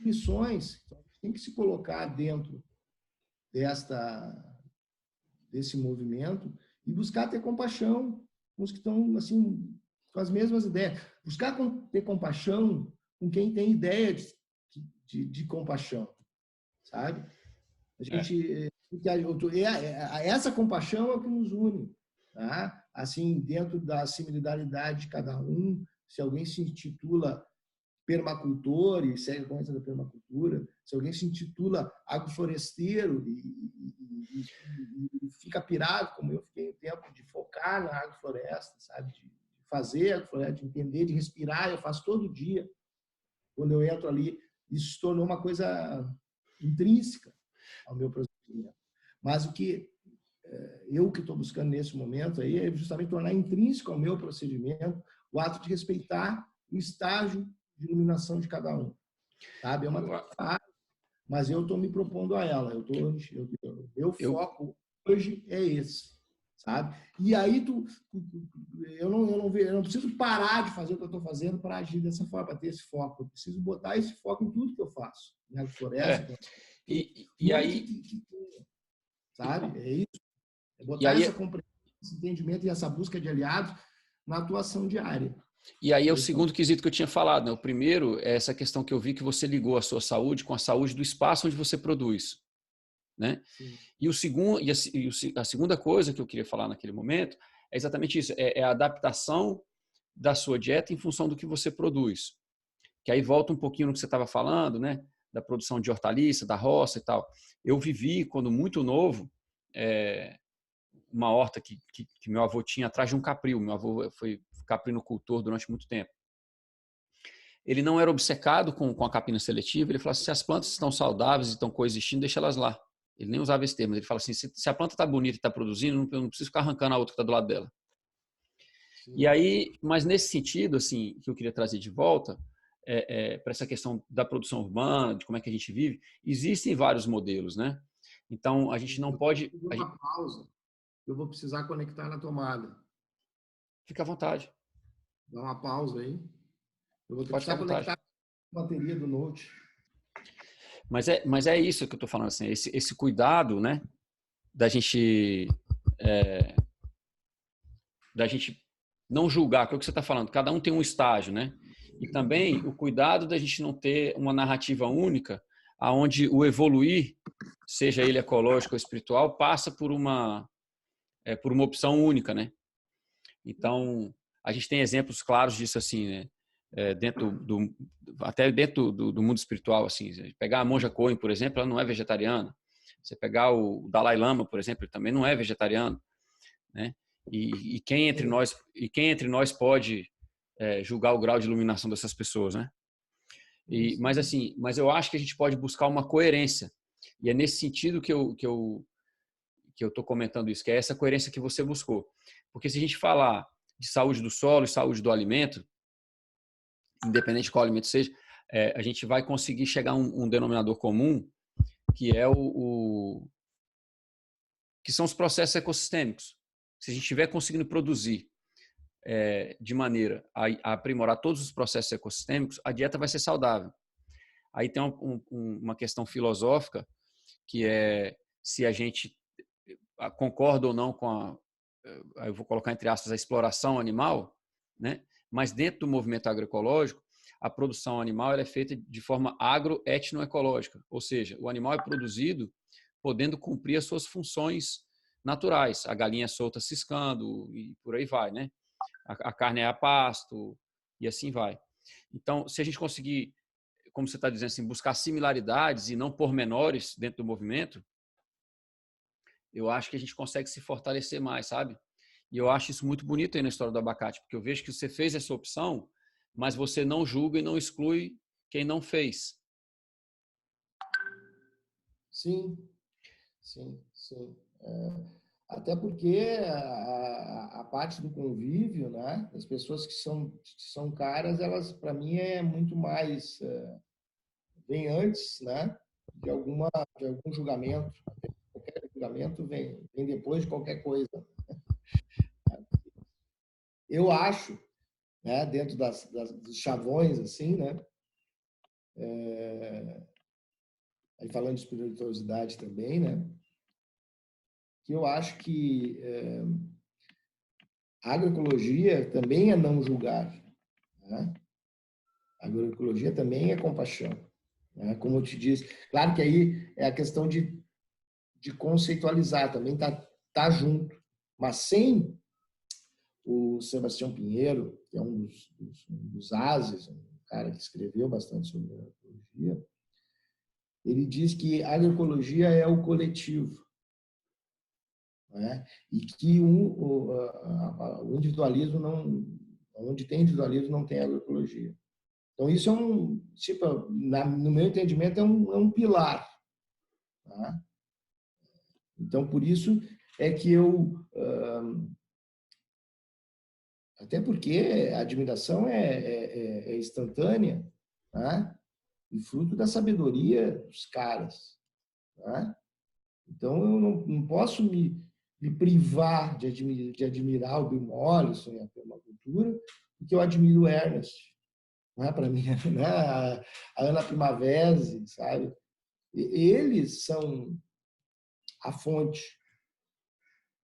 Missões, então, tem que se colocar dentro desse movimento e buscar ter compaixão com os que estão assim com as mesmas ideias, buscar ter compaixão com quem tem ideia de compaixão, sabe? A gente essa compaixão é o que nos une, tá? Assim, dentro da similaridade de cada um. Se alguém se intitula permacultor e segue a corrente da permacultura, se alguém se intitula agrofloresteiro e fica pirado, como eu fiquei um tempo, de focar na agrofloresta, sabe? De fazer agrofloresta, de entender, de respirar, eu faço todo dia. Quando eu entro ali, isso se tornou uma coisa intrínseca ao meu procedimento. Mas o que eu que estou buscando nesse momento aí é justamente tornar intrínseco ao meu procedimento o ato de respeitar o estágio de iluminação de cada um, sabe? É uma tarefa, mas eu estou me propondo a ela. Meu foco hoje é esse, sabe? E aí eu não preciso parar de fazer o que eu estou fazendo para agir dessa forma, para ter esse foco. Eu preciso botar esse foco em tudo que eu faço, na floresta. E aí, sabe? É isso. É botar essa compreensão, esse entendimento e essa busca de aliados na atuação diária. E aí é o segundo quesito que eu tinha falado, né? O primeiro é essa questão que eu vi que você ligou a sua saúde com a saúde do espaço onde você produz, né? E a segunda coisa que eu queria falar naquele momento é exatamente isso, é a adaptação da sua dieta em função do que você produz. Que aí volta um pouquinho no que você estava falando, né? Da produção de hortaliça, da roça e tal. Eu vivi, quando muito novo, uma horta que meu avô tinha atrás de um capril. Meu avô foi caprinocultor durante muito tempo. Ele não era obcecado com a capina seletiva. Ele falava assim, se as plantas estão saudáveis e estão coexistindo, deixa elas lá. Ele nem usava esse termo. Ele fala assim, se a planta está bonita e está produzindo, eu não preciso ficar arrancando a outra que está do lado dela. Sim. E aí, mas nesse sentido, assim, que eu queria trazer de volta, para essa questão da produção urbana, de como é que a gente vive, existem vários modelos, né? Então, a gente não pode... Uma pausa. Eu vou precisar conectar na tomada. Fica à vontade. Dá uma pausa aí. Eu vou precisar conectar a bateria do Note. Mas é isso que eu estou falando, assim, esse cuidado, né, da gente não julgar, que é o que você está falando, cada um tem um estágio, né? E também o cuidado da gente não ter uma narrativa única, aonde o evoluir, seja ele ecológico ou espiritual, passa por uma opção única, né? Então, a gente tem exemplos claros disso, assim, né? Até dentro do mundo espiritual, assim, pegar a Monja Coen, por exemplo, ela não é vegetariana. Você pegar o Dalai Lama, por exemplo, ele também não é vegetariano, né? E quem entre nós pode julgar o grau de iluminação dessas pessoas, né? Mas eu acho que a gente pode buscar uma coerência, e é nesse sentido que eu estou comentando isso, que é essa coerência que você buscou. Porque se a gente falar de saúde do solo e saúde do alimento, independente de qual alimento seja, a gente vai conseguir chegar a um denominador comum, que é que são os processos ecossistêmicos. Se a gente estiver conseguindo produzir de maneira a aprimorar todos os processos ecossistêmicos, a dieta vai ser saudável. Aí tem uma questão filosófica, que é se a gente concorda ou não com eu vou colocar entre aspas, a exploração animal, né? Mas dentro do movimento agroecológico, a produção animal ela é feita de forma agroetnoecológica, ou seja, o animal é produzido podendo cumprir as suas funções naturais, a galinha solta ciscando e por aí vai, né? A carne é a pasto e assim vai. Então, se a gente conseguir como você está dizendo assim, buscar similaridades e não pormenores dentro do movimento, eu acho que a gente consegue se fortalecer mais, sabe? E eu acho isso muito bonito aí na história do abacate, porque eu vejo que você fez essa opção, mas você não julga e não exclui quem não fez. Sim, sim, sim. Até porque a parte do convívio, né, das pessoas que são caras, elas, para mim, é muito mais, vem antes, né, de algum julgamento. Qualquer julgamento vem depois de qualquer coisa. Eu acho, né, dentro dos chavões, assim, né, aí falando de espirituosidade também, né, que eu acho que a agroecologia também é não julgar, né? A agroecologia também é compaixão, né? Como eu te disse, claro que aí é a questão de conceitualizar, também tá junto, mas sem o Sebastião Pinheiro, que é um dos ases, um cara que escreveu bastante sobre a agroecologia, ele diz que a agroecologia é o coletivo, né? E que o individualismo não, onde tem individualismo não tem agroecologia. Então isso é tipo, no meu entendimento é um pilar, tá? Então por isso é que até porque a admiração é instantânea, tá? E fruto da sabedoria dos caras, tá? Então eu não posso me privar de admirar o Bill Mollison e a permacultura, porque eu admiro o Ernest, né? Para mim, né? A Ana Primavera, sabe? Eles são a fonte.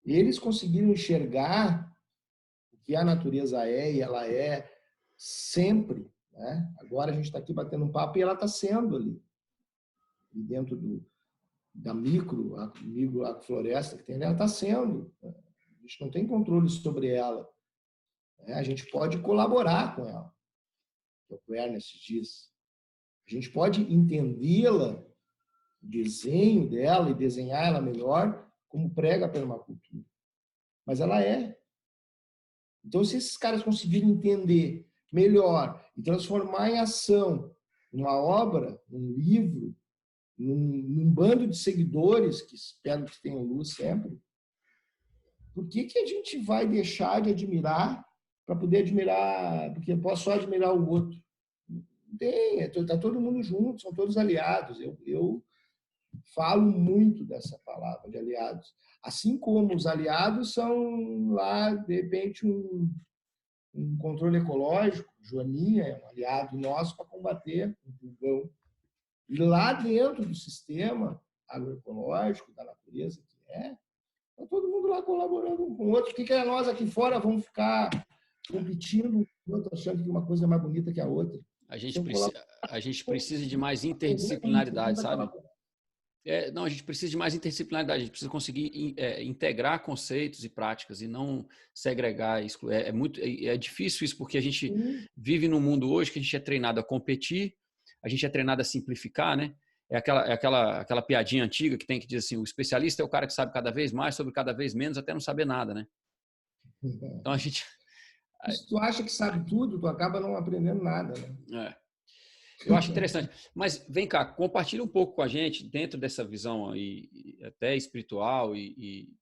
Eles conseguiram enxergar o que a natureza é, e ela é sempre, né? Agora a gente está aqui batendo um papo e ela está sendo ali, dentro da micro agrofloresta que tem, ela está sendo. A gente não tem controle sobre ela, né? A gente pode colaborar com ela, é o que o Ernest diz. A gente pode entendê-la, o desenho dela e desenhar ela melhor, como prega a permacultura. Mas ela é. Então, se esses caras conseguirem entender melhor e transformar em ação uma obra, um livro, num bando de seguidores, que espero que tenham luz sempre, por que a gente vai deixar de admirar para poder admirar, porque eu posso só admirar o outro? Não tem, está todo mundo junto, são todos aliados. Eu falo muito dessa palavra de aliados. Assim como os aliados são lá, de repente, um controle ecológico, Joaninha é um aliado nosso para combater o pulgão. E lá dentro do sistema agroecológico, da natureza, que está todo mundo lá colaborando um com o outro. Por que nós aqui fora vamos ficar competindo, achando que uma coisa é mais bonita que a outra? A gente precisa de mais interdisciplinaridade, sabe? Não, a gente precisa de mais interdisciplinaridade, a gente precisa conseguir integrar conceitos e práticas e não segregar, excluir. É difícil isso porque a gente vive num mundo hoje que a gente é treinado a competir, a gente é treinado a simplificar, né? É aquela piadinha antiga que tem que dizer assim, o especialista é o cara que sabe cada vez mais sobre cada vez menos até não saber nada, né? Então a gente... Se tu acha que sabe tudo, tu acaba não aprendendo nada, né? Eu acho interessante. Mas vem cá, compartilha um pouco com a gente, dentro dessa visão aí, até espiritual e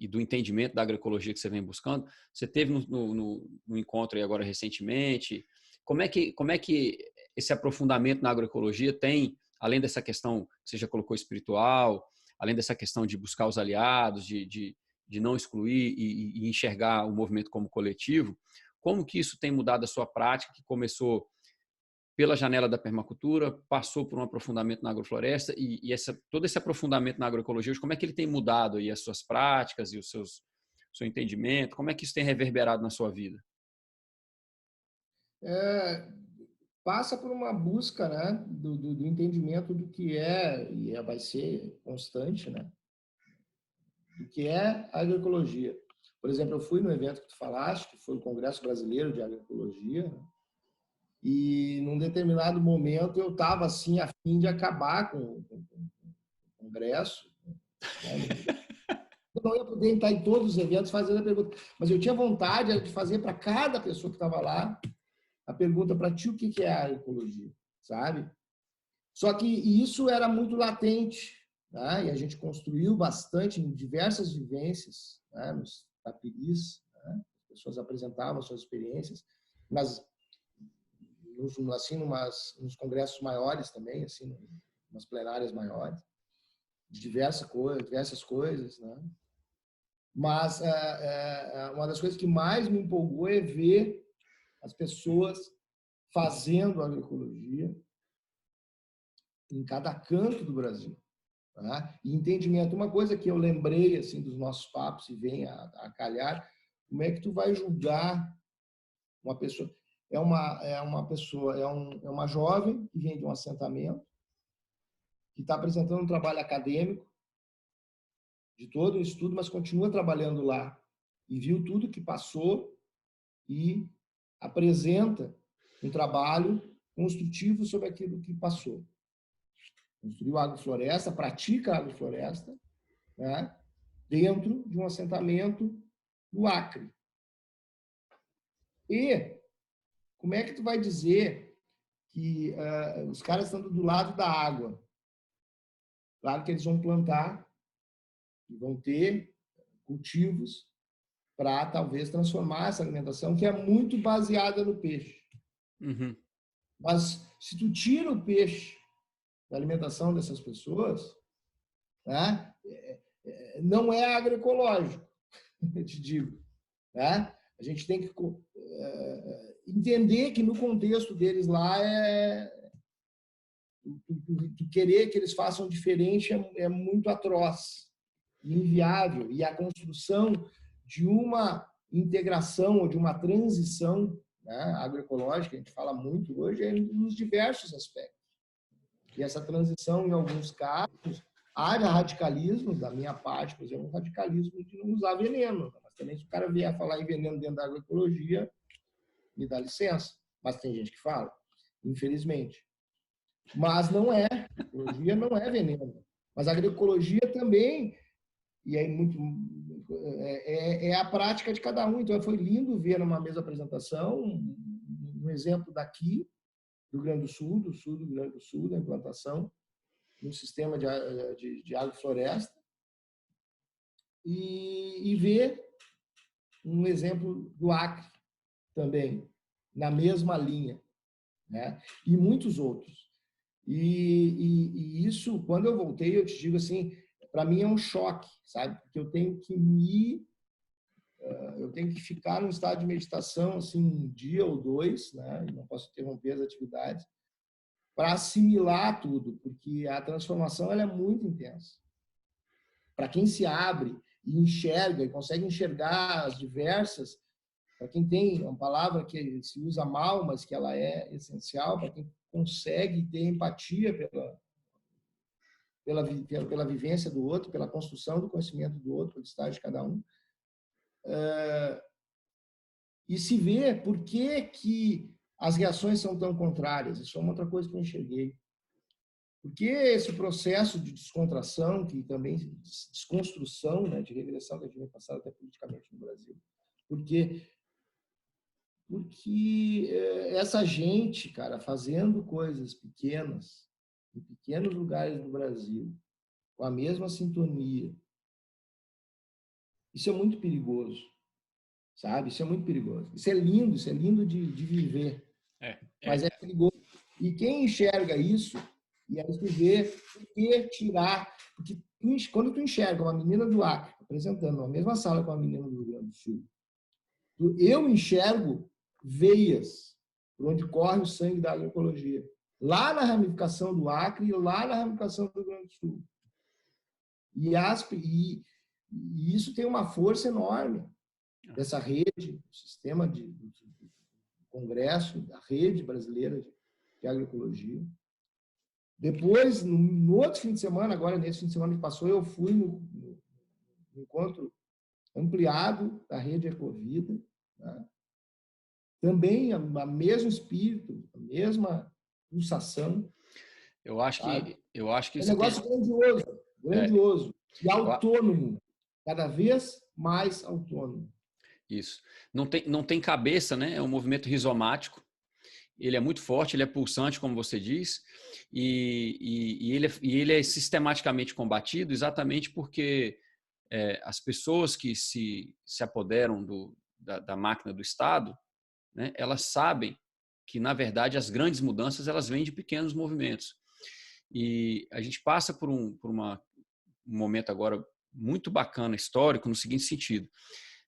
do entendimento da agroecologia que você vem buscando. Você teve no encontro aí agora recentemente. Como é que esse aprofundamento na agroecologia tem, além dessa questão que você já colocou espiritual, além dessa questão de buscar os aliados, de não excluir e enxergar o movimento como coletivo, como que isso tem mudado a sua prática, que começou pela janela da permacultura, passou por um aprofundamento na agrofloresta e todo esse aprofundamento na agroecologia, como é que ele tem mudado aí as suas práticas e seu entendimento? Como é que isso tem reverberado na sua vida? Passa por uma busca, né, do entendimento do que vai ser constante, né, do que é a agroecologia. Por exemplo, eu fui no evento que tu falaste, que foi o Congresso Brasileiro de Agroecologia, né, E num determinado momento eu estava assim a fim de acabar com o congresso, né? Eu não ia poder estar em todos os eventos fazendo a pergunta, mas eu tinha vontade de fazer para cada pessoa que estava lá a pergunta: para ti, o que é a agroecologia, sabe? Só que isso era muito latente, né? E a gente construiu bastante em diversas vivências, né? Nos tapiris, né? As pessoas apresentavam suas experiências, mas assim, nos congressos maiores também, assim, nas plenárias maiores, de diversas coisas, né? Mas uma das coisas que mais me empolgou é ver as pessoas fazendo agroecologia em cada canto do Brasil. Tá? E entendimento, uma coisa que eu lembrei assim dos nossos papos e vem a calhar, como é que tu vai julgar uma pessoa? É uma jovem que vem de um assentamento, que está apresentando um trabalho acadêmico de todo o estudo, mas continua trabalhando lá e viu tudo que passou e apresenta um trabalho construtivo sobre aquilo que passou. Construiu agrofloresta, pratica agrofloresta, né, dentro de um assentamento no Acre. E como é que tu vai dizer que os caras estão do lado da água? Claro que eles vão plantar e vão ter cultivos para talvez transformar essa alimentação, que é muito baseada no peixe. Uhum. Mas se tu tira o peixe da alimentação dessas pessoas, né, não é agroecológico, eu te digo. Né? A gente tem que entender que no contexto deles lá tu querer que eles façam diferente é muito atroz, inviável. E a construção de uma integração ou de uma transição, né, agroecológica, a gente fala muito hoje, é nos diversos aspectos. E essa transição, em alguns casos, há radicalismo, da minha parte, por exemplo, um radicalismo de não usar veneno. Mas também, se o cara vier falar em veneno dentro da agroecologia, me dá licença. Mas tem gente que fala, infelizmente. Mas não é. A agroecologia não é veneno. Mas a agroecologia também, e aí é a prática de cada um. Então, foi lindo ver numa mesma apresentação um exemplo daqui, do Rio Grande do Sul, do Rio Grande do Sul, da implantação no sistema de agrofloresta, e ver um exemplo do Acre também, na mesma linha, né? E muitos outros. E isso, quando eu voltei, eu te digo assim, para mim é um choque, sabe? Porque eu tenho que ficar num estado de meditação assim um dia ou dois, né? E não posso interromper as atividades para assimilar tudo, porque a transformação ela é muito intensa. Para quem se abre e enxerga e consegue enxergar as diversas, para quem tem uma palavra que se usa mal, mas que ela é essencial, para quem consegue ter empatia pela vivência do outro, pela construção do conhecimento do outro, pelo estágio de cada um, e se vê por que as reações são tão contrárias. Isso é uma outra coisa que eu enxerguei. Porque esse processo de descontração, que também desconstrução, né, de regressão que a gente vem passando até politicamente no Brasil, porque essa gente, cara, fazendo coisas pequenas, em pequenos lugares do Brasil, com a mesma sintonia, isso é muito perigoso, sabe? Isso é muito perigoso. Isso é lindo de viver, mas é perigoso. E quem enxerga isso, e aí tu vê por que tirar, porque quando tu enxerga uma menina do Acre apresentando na mesma sala com a menina do Rio Grande do Sul, eu enxergo veias por onde corre o sangue da agroecologia, lá na ramificação do Acre e lá na ramificação do Rio Grande do Sul. E isso tem uma força enorme dessa rede, do sistema do Congresso, da rede brasileira de agroecologia. Depois, no outro fim de semana, agora nesse fim de semana que passou, eu fui no encontro ampliado da rede Ecovida, né? também o mesmo espírito, a mesma pulsação. Eu acho que É um você negócio tem... grandioso e autônomo, cada vez mais autônomo. Isso. Não tem cabeça, né? É um movimento rizomático. Ele é muito forte, ele é pulsante, como você diz, e ele é sistematicamente combatido exatamente porque as pessoas que se apoderam da máquina do Estado, né, elas sabem que, na verdade, as grandes mudanças elas vêm de pequenos movimentos. E a gente passa por um momento agora muito bacana, histórico, no seguinte sentido.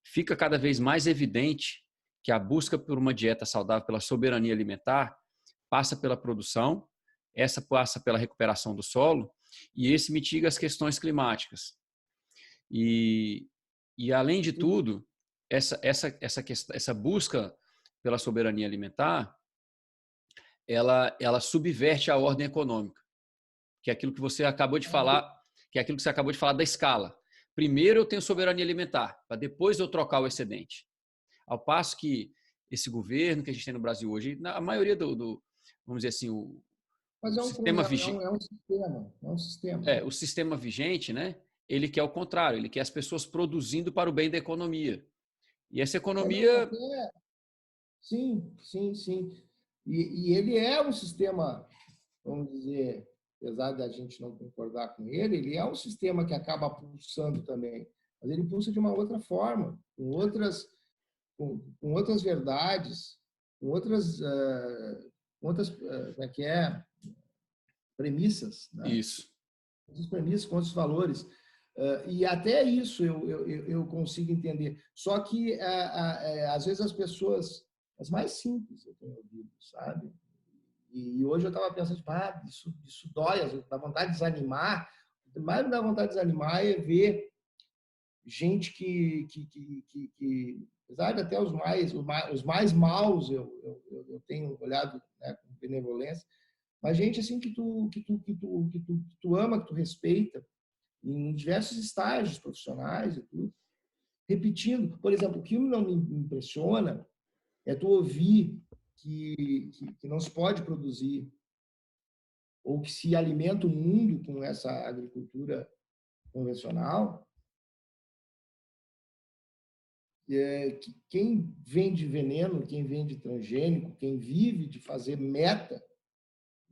Fica cada vez mais evidente que a busca por uma dieta saudável, pela soberania alimentar, passa pela produção, essa passa pela recuperação do solo, e esse mitiga as questões climáticas. E além de tudo, essa busca pela soberania alimentar, ela subverte a ordem econômica, que é aquilo que você acabou de falar, da escala. Primeiro eu tenho soberania alimentar, para depois eu trocar o excedente. Ao passo que esse governo que a gente tem no Brasil hoje, a maioria vamos dizer assim, o sistema vigente. É um sistema. O sistema vigente, né? Ele quer o contrário, ele quer as pessoas produzindo para o bem da economia. E essa economia... Sim. E ele é um sistema, vamos dizer, apesar da gente não concordar com ele é um sistema que acaba pulsando também. Mas ele pulsa de uma outra forma, com outras verdades, com outras premissas, né? Isso. Outras premissas, com outros valores. E até isso eu consigo entender. Só que, às vezes, as pessoas, as mais simples, eu tenho ouvido, sabe? E hoje eu estava pensando, isso dói, dá vontade de desanimar. O que mais me dá vontade de desanimar é ver gente que apesar de até os mais maus eu tenho olhado, né, com benevolência, mas gente assim que tu ama, que tu respeita, em diversos estágios profissionais e tudo, repetindo. Por exemplo, o que não me impressiona é tu ouvir que não se pode produzir ou que se alimenta o mundo com essa agricultura convencional. Que quem vende veneno, quem vende transgênico, quem vive de fazer meta,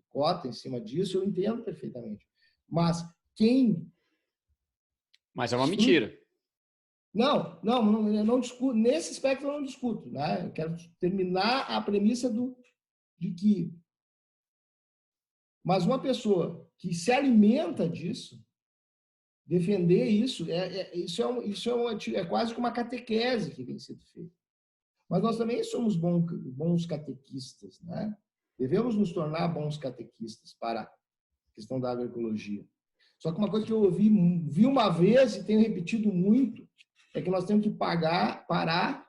cota em cima disso, eu entendo perfeitamente. Mas quem... Mas é uma mentira. Não, eu não discuto. Nesse aspecto eu não discuto, né? Eu quero terminar a premissa de que... Mas uma pessoa que se alimenta disso, defender isso, é quase que uma catequese que vem sendo feita. Mas nós também somos bons catequistas, né? Devemos nos tornar bons catequistas para a questão da agroecologia. Só que uma coisa que eu vi uma vez e tenho repetido muito é que nós temos que parar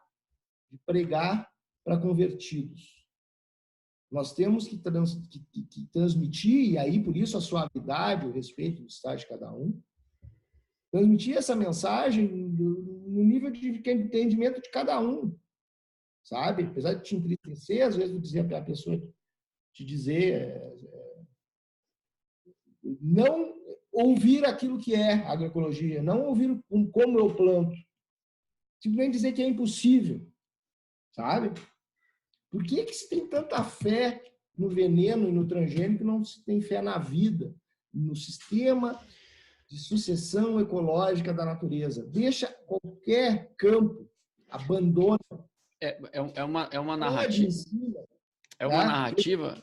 de pregar para convertidos. Nós temos que transmitir, e aí por isso a suavidade, o respeito do estágio de cada um, transmitir essa mensagem no nível de entendimento de cada um, sabe? Apesar de te entristecer, às vezes eu dizer para a pessoa, te dizer, não ouvir aquilo que é agroecologia, não ouvir como eu planto, simplesmente dizer que é impossível, sabe? Por que se tem tanta fé no veneno e no transgênico e não se tem fé na vida, no sistema de sucessão ecológica da natureza? Deixa qualquer campo, abandona. É uma narrativa. É uma narrativa.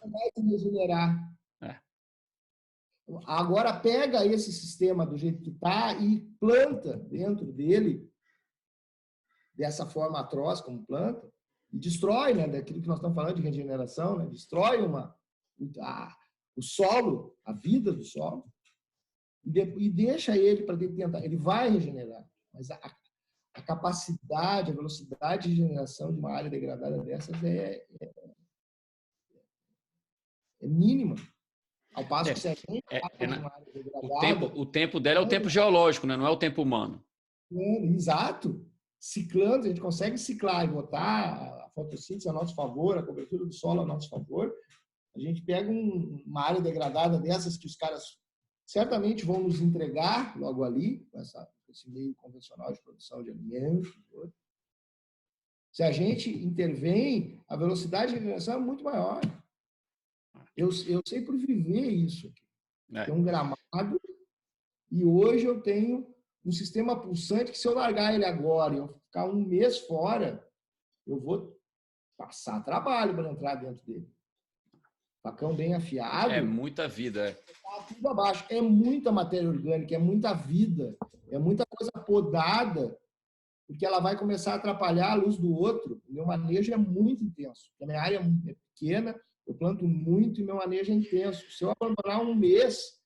Agora pega esse sistema do jeito que está e planta dentro dele dessa forma atroz como planta e destrói, né, daquilo que nós estamos falando de regeneração, né, destrói o solo, a vida do solo e deixa ele para tentar. Ele vai regenerar, mas a capacidade, a velocidade de regeneração de uma área degradada dessas é mínima. Ao passo que se a gente uma área degradada, o tempo dela é o tempo geológico, né? Não é o tempo humano. Exato. ciclando, a gente consegue ciclar e botar a fotossíntese a nosso favor, a cobertura do solo a nosso favor, a gente pega uma área degradada dessas que os caras certamente vão nos entregar logo ali, com esse meio convencional de produção de alimentos. Se a gente intervém, a velocidade de regeneração é muito maior. Eu sei por viver isso aqui. Tem um gramado e hoje eu tenho um sistema pulsante que, se eu largar ele agora e eu ficar um mês fora, eu vou passar trabalho para entrar dentro dele. Facão bem afiado. É muita vida. Tudo abaixo. É muita matéria orgânica, é muita vida, é muita coisa podada, porque ela vai começar a atrapalhar a luz do outro. O meu manejo é muito intenso. A minha área é pequena, eu planto muito e meu manejo é intenso. Se eu abandonar um mês,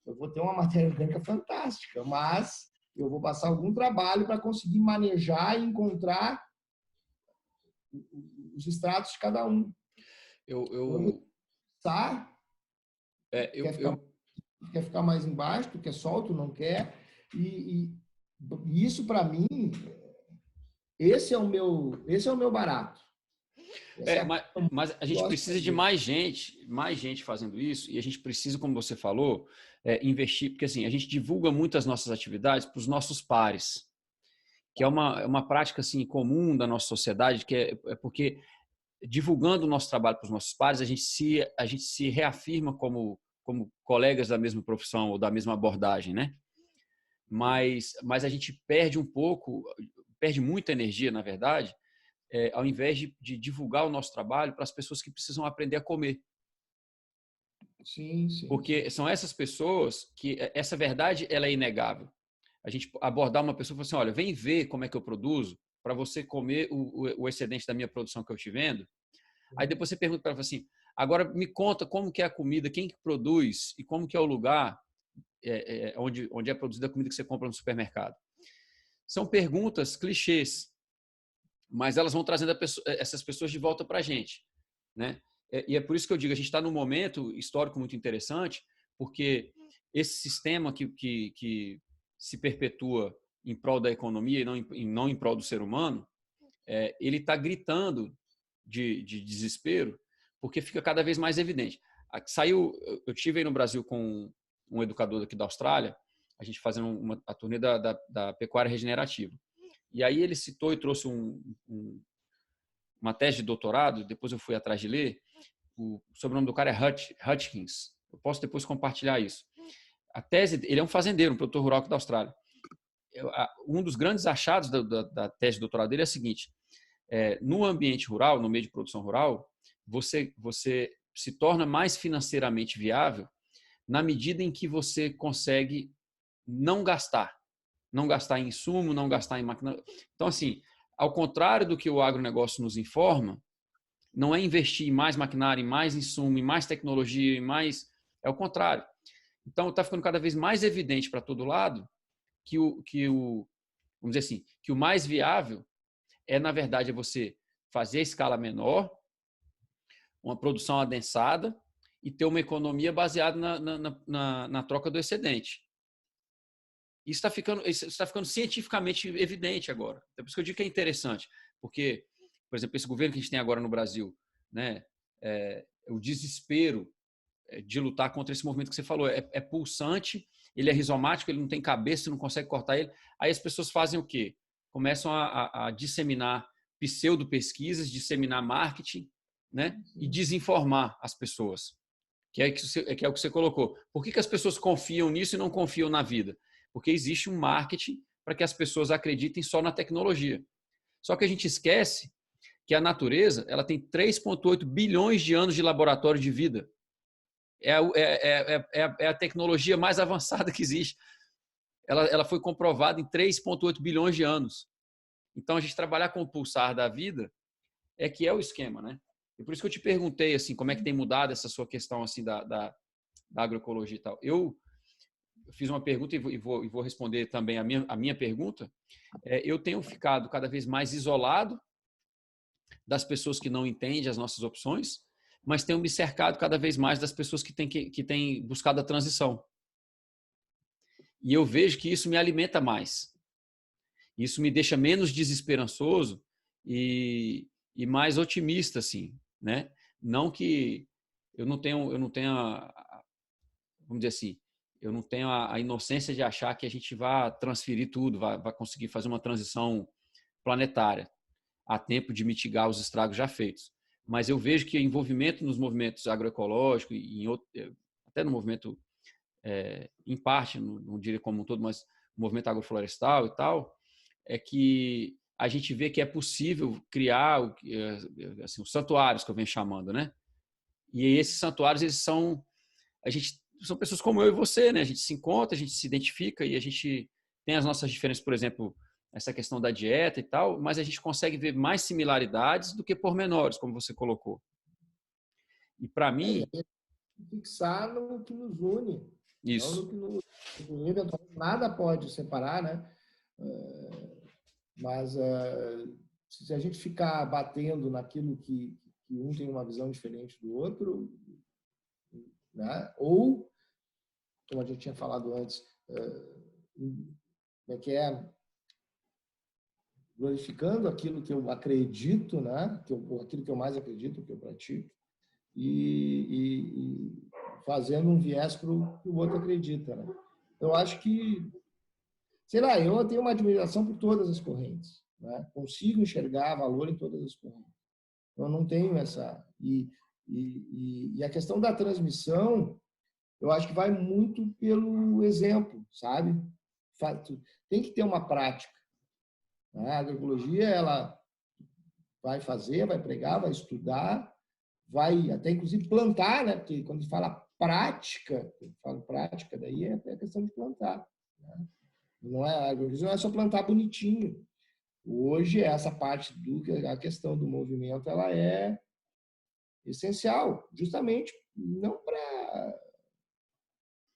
eu vou ter uma matéria orgânica fantástica, mas eu vou passar algum trabalho para conseguir manejar e encontrar os estratos de cada um. Quer ficar mais embaixo, tu quer solto, não quer. E isso, para mim, esse é o meu barato. Mas a gente precisa de mais gente fazendo isso, e a gente precisa, como você falou, investir, porque assim, a gente divulga muito as nossas atividades para os nossos pares, que é uma prática assim, comum da nossa sociedade, que é porque divulgando o nosso trabalho para os nossos pares, a gente se reafirma como colegas da mesma profissão ou da mesma abordagem, né? Mas a gente perde muita energia, na verdade, ao invés de divulgar o nosso trabalho para as pessoas que precisam aprender a comer. Sim. Porque são essas pessoas que essa verdade ela é inegável. A gente abordar uma pessoa e falar assim, olha, vem ver como é que eu produzo para você comer o excedente da minha produção que eu te vendo. Aí depois você pergunta para ela assim, agora me conta como que é a comida, quem que produz e como que é o lugar onde é produzida a comida que você compra no supermercado. São perguntas clichês, mas elas vão trazendo essas pessoas de volta para a gente, né? E é por isso que eu digo, a gente está num momento histórico muito interessante, porque esse sistema que se perpetua em prol da economia e não em prol do ser humano, ele está gritando de desespero, porque fica cada vez mais evidente. Eu estive aí no Brasil com um educador aqui da Austrália, a gente fazendo a turnê da pecuária regenerativa. E aí ele citou e trouxe uma tese de doutorado, depois eu fui atrás de ler, o sobrenome do cara é Hutchins. Eu posso depois compartilhar isso. A tese, ele é um fazendeiro, um produtor rural aqui da Austrália. Um dos grandes achados da tese de doutorado dele é o seguinte, no ambiente rural, no meio de produção rural, você se torna mais financeiramente viável na medida em que você consegue não gastar em insumo, não gastar em máquina. Então, assim, ao contrário do que o agronegócio nos informa, não é investir em mais maquinário, em mais insumo, em mais tecnologia, é o contrário. Então, está ficando cada vez mais evidente para todo lado vamos dizer assim, que o mais viável na verdade, você fazer a escala menor, uma produção adensada e ter uma economia baseada na troca do excedente. Isso está ficando cientificamente evidente agora. É por isso que eu digo que é interessante, porque, por exemplo, esse governo que a gente tem agora no Brasil, né, o desespero de lutar contra esse movimento que você falou, é pulsante, ele é rizomático, ele não tem cabeça, você não consegue cortar ele. Aí as pessoas fazem o quê? Começam a disseminar pseudo-pesquisas, disseminar marketing, né, e desinformar as pessoas, que é o que você colocou. Por que as pessoas confiam nisso e não confiam na vida? Porque existe um marketing para que as pessoas acreditem só na tecnologia. Só que a gente esquece que a natureza ela tem 3,8 bilhões de anos de laboratório de vida. É a tecnologia mais avançada que existe. Ela foi comprovada em 3,8 bilhões de anos. Então, a gente trabalhar com o pulsar da vida que é o esquema, né? E por isso que eu te perguntei, assim, como é que tem mudado essa sua questão, assim, da agroecologia e tal. Eu fiz uma pergunta e vou responder também a minha pergunta. Eu tenho ficado cada vez mais isolado das pessoas que não entendem as nossas opções, mas tenho me cercado cada vez mais das pessoas que têm buscado a transição. E eu vejo que isso me alimenta mais. Isso me deixa menos desesperançoso e mais otimista, assim, né? Não que eu não tenha, vamos dizer assim, eu não tenho a inocência de achar que a gente vai transferir tudo, vai conseguir fazer uma transição planetária a tempo de mitigar os estragos já feitos. Mas eu vejo que envolvimento nos movimentos agroecológicos e até no movimento, em parte, não diria como um todo, mas no movimento agroflorestal e tal, é que a gente vê que é possível criar assim, os santuários que eu venho chamando, né? E esses santuários, eles são são pessoas como eu e você, né? A gente se encontra, a gente se identifica e a gente tem as nossas diferenças, por exemplo, essa questão da dieta e tal, mas a gente consegue ver mais similaridades do que pormenores, como você colocou. E para mim, fixar no que nos une, não isso. no que nos une. Nada pode separar, né? Mas se a gente ficar batendo naquilo que um tem uma visão diferente do outro, né? Ou, como a gente tinha falado antes, glorificando aquilo que eu acredito, né? Aquilo que eu mais acredito, que eu pratico, e fazendo um viés para o que o outro acredita, né? Eu acho que, sei lá, eu tenho uma admiração por todas as correntes, né? Consigo enxergar valor em todas as correntes. Eu não tenho essa... E a questão da transmissão, eu acho que vai muito pelo exemplo, sabe? Tem que ter uma prática. A agroecologia, ela vai fazer, vai pregar, vai estudar, vai até inclusive plantar, né? Porque quando fala prática, eu falo prática, daí é a questão de plantar. Né? Não é só plantar bonitinho. Hoje, essa parte a questão do movimento, ela é essencial, justamente não para,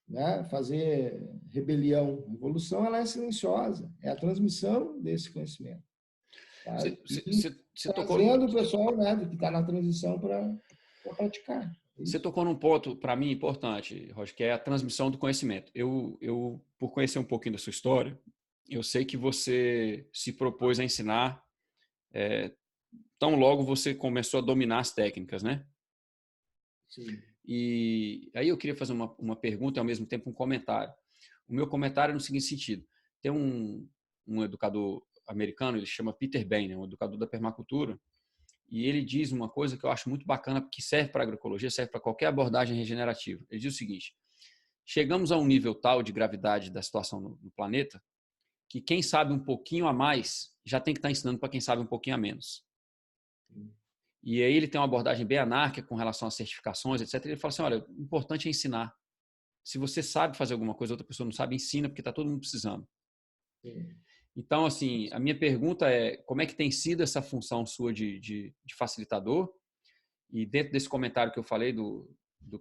né, fazer rebelião. A evolução, ela é silenciosa, é a transmissão desse conhecimento. Tá? Você trazendo o pessoal, né, que está na transição para praticar. Você tocou num ponto, para mim, importante, Roger, que é a transmissão do conhecimento. Eu, por conhecer um pouquinho da sua história, eu sei que você se propôs a ensinar tão logo você começou a dominar as técnicas, né? Sim. E aí eu queria fazer uma pergunta e ao mesmo tempo um comentário. O meu comentário é no seguinte sentido. Tem um educador americano, ele chama Peter Bain, um educador da permacultura, e ele diz uma coisa que eu acho muito bacana, que serve para a agroecologia, serve para qualquer abordagem regenerativa. Ele diz o seguinte: chegamos a um nível tal de gravidade da situação no planeta que quem sabe um pouquinho a mais já tem que estar ensinando para quem sabe um pouquinho a menos. E aí ele tem uma abordagem bem anárquica com relação às certificações, etc. Ele fala assim, olha, o importante é ensinar. Se você sabe fazer alguma coisa, outra pessoa não sabe, ensina, porque está todo mundo precisando. Sim. Então, assim, a minha pergunta é, como é que tem sido essa função sua de facilitador? E dentro desse comentário que eu falei do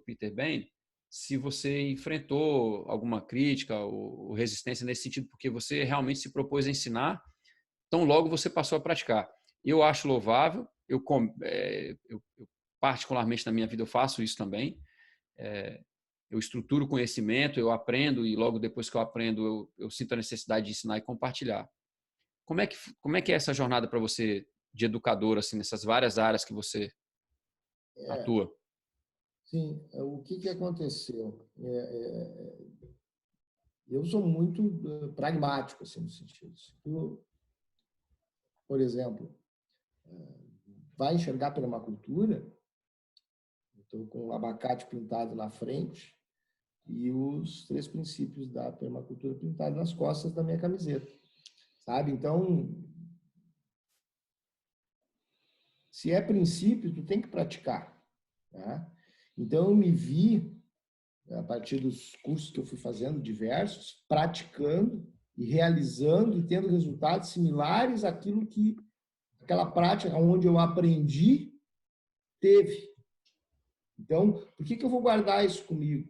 Peter Bain, se você enfrentou alguma crítica ou resistência nesse sentido, porque você realmente se propôs a ensinar, então logo você passou a praticar. Eu acho louvável, eu particularmente na minha vida eu faço isso também. Eu estruturo conhecimento, eu aprendo e logo depois que eu aprendo eu sinto a necessidade de ensinar e compartilhar. Como é que é essa jornada para você de educador, assim, nessas várias áreas que você atua? Sim, o que aconteceu? Eu sou muito pragmático, assim, no sentido. Por exemplo, vai enxergar permacultura, estou com o abacate pintado na frente e os 3 princípios da permacultura pintados nas costas da minha camiseta, sabe? Então, se é princípio, tu tem que praticar, tá? Então, eu me vi, a partir dos cursos que eu fui fazendo, diversos, praticando e realizando e tendo resultados similares àquilo que aquela prática onde eu aprendi teve. Então, por que eu vou guardar isso comigo?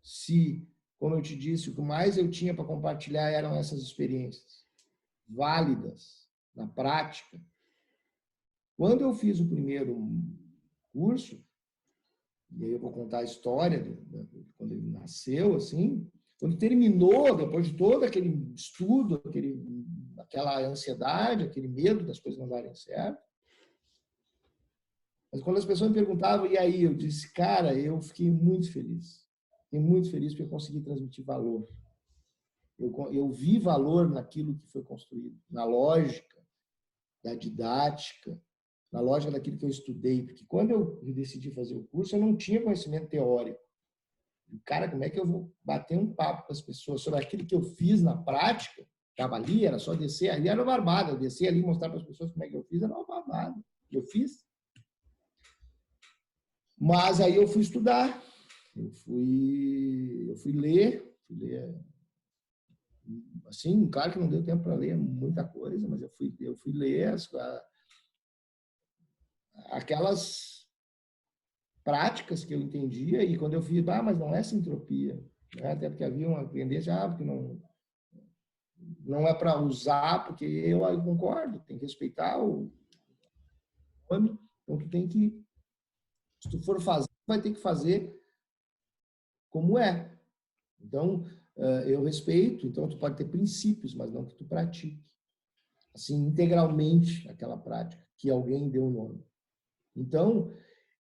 Se, como eu te disse, o que mais eu tinha para compartilhar eram essas experiências válidas na prática. Quando eu fiz o primeiro curso, e aí eu vou contar a história de quando ele nasceu, assim, quando terminou, depois de todo aquele estudo, aquele aquela ansiedade, aquele medo das coisas não darem certo. Mas quando as pessoas me perguntavam, e aí? Eu disse, cara, eu fiquei muito feliz. Fiquei muito feliz porque eu consegui transmitir valor. Eu vi valor naquilo que foi construído, na lógica da didática, na lógica daquilo que eu estudei. Porque quando eu decidi fazer o curso, eu não tinha conhecimento teórico. Cara, como é que eu vou bater um papo com as pessoas sobre aquilo que eu fiz na prática? Estava ali, era só descer ali, era uma barbada. Eu descer ali e mostrar para as pessoas como é que eu fiz, era uma barbada. Eu fiz. Mas aí eu fui estudar, eu fui ler, assim, claro que não deu tempo para ler muita coisa, mas eu fui ler aquelas práticas que eu entendia, e quando eu vi, mas não é sintropia, né? Até porque havia uma tendência, porque não é para usar, porque eu concordo, tem que respeitar o homem, então tu tem que, se tu for fazer, vai ter que fazer como é. Então, eu respeito, então tu pode ter princípios, mas não que tu pratique, assim, integralmente aquela prática, que alguém deu o nome. Então,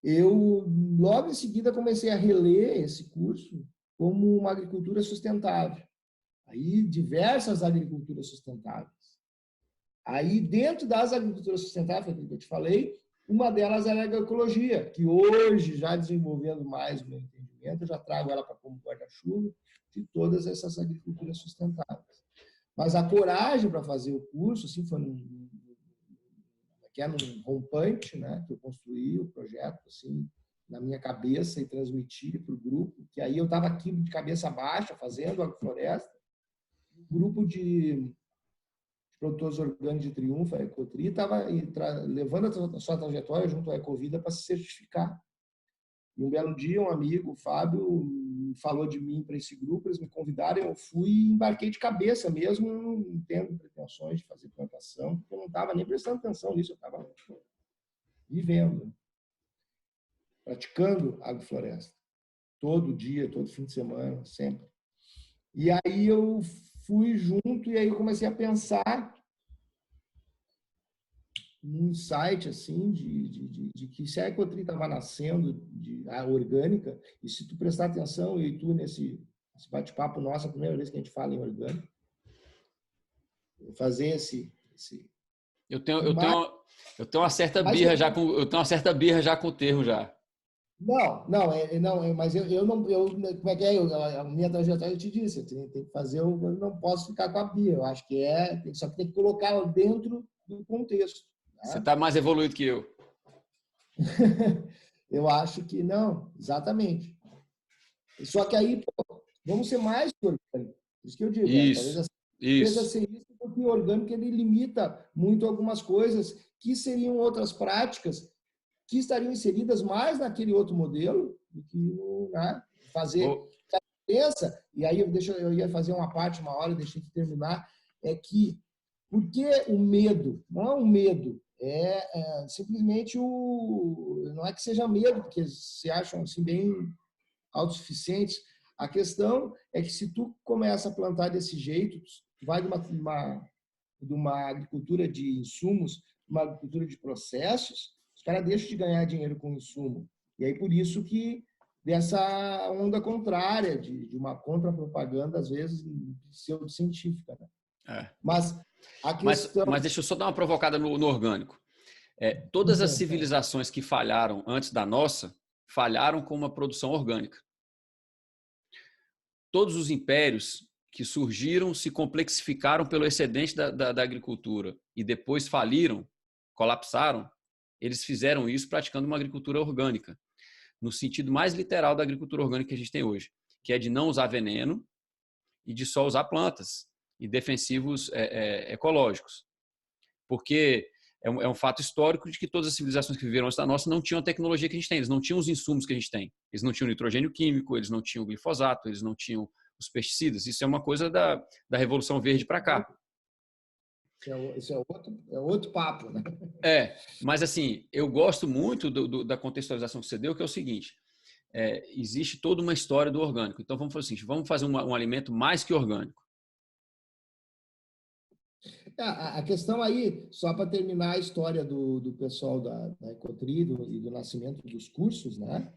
eu, logo em seguida, comecei a reler esse curso como uma agricultura sustentável. Aí, diversas agriculturas sustentáveis. Aí, dentro das agriculturas sustentáveis, que eu te falei, uma delas era a agroecologia, que hoje, já desenvolvendo mais o meu entendimento, eu já trago ela para como guarda-chuva de todas essas agriculturas sustentáveis. Mas a coragem para fazer o curso, assim, foi num rompante, né, que eu construí o projeto, assim, na minha cabeça e transmiti para o grupo, que aí eu estava aqui de cabeça baixa, fazendo agrofloresta, um grupo de produtores orgânicos de Triunfo, a Ecotri, estava levando a sua trajetória junto à Ecovida para se certificar. E um belo dia, um amigo, o Fábio, falou de mim para esse grupo, eles me convidaram, eu fui e embarquei de cabeça mesmo, não tendo pretensões de fazer plantação, porque eu não estava nem prestando atenção nisso, eu estava vivendo, praticando agrofloresta. Todo dia, todo fim de semana, sempre. E aí eu fui junto e aí eu comecei a pensar num insight assim de que se a Ecotri estava nascendo a orgânica, e se tu prestar atenção, eu e tu nesse bate-papo nosso, a primeira vez que a gente fala em orgânico, fazer esse eu tenho uma certa birra já com o termo já. Mas eu não, como é que é? A minha trajetória eu te disse, eu tenho que fazer, eu não posso ficar com a birra, eu acho que só que tem que colocar dentro do contexto. Você está mais evoluído que eu. Eu acho que não, exatamente. Só que aí, vamos ser mais orgânicos. Isso que eu digo. Isso, talvez ser isso, porque o orgânico ele limita muito algumas coisas que seriam outras práticas que estariam inseridas mais naquele outro modelo do que no, né, fazer a diferença. E aí eu ia fazer uma parte, uma hora, deixei de terminar, é que porque o medo, não é um medo, simplesmente não é que seja medo, porque se acham assim bem autossuficientes. A questão é que se tu começa a plantar desse jeito, tu vai de uma agricultura de insumos, uma agricultura de processos, os caras deixam de ganhar dinheiro com insumo. E aí por isso que dessa onda contrária, de uma contra-propaganda, às vezes, pseudocientífica. Né? Mas a questão... Mas deixa eu só dar uma provocada no orgânico. Todas as civilizações que falharam antes da nossa, falharam com uma produção orgânica. Todos os impérios que surgiram se complexificaram pelo excedente da agricultura e depois faliram, colapsaram, eles fizeram isso praticando uma agricultura orgânica, no sentido mais literal da agricultura orgânica que a gente tem hoje, que é de não usar veneno e de só usar plantas e defensivos ecológicos. Porque é um fato histórico de que todas as civilizações que viveram antes da nossa não tinham a tecnologia que a gente tem, eles não tinham os insumos que a gente tem. Eles não tinham nitrogênio químico, eles não tinham o glifosato, eles não tinham os pesticidas. Isso é uma coisa da Revolução Verde para cá. Isso é outro papo, né? Mas assim, eu gosto muito da contextualização que você deu, que é o seguinte, existe toda uma história do orgânico. Então vamos fazer o seguinte, vamos fazer um alimento mais que orgânico. A questão aí, só para terminar a história do pessoal da Ecotri e do nascimento dos cursos, né?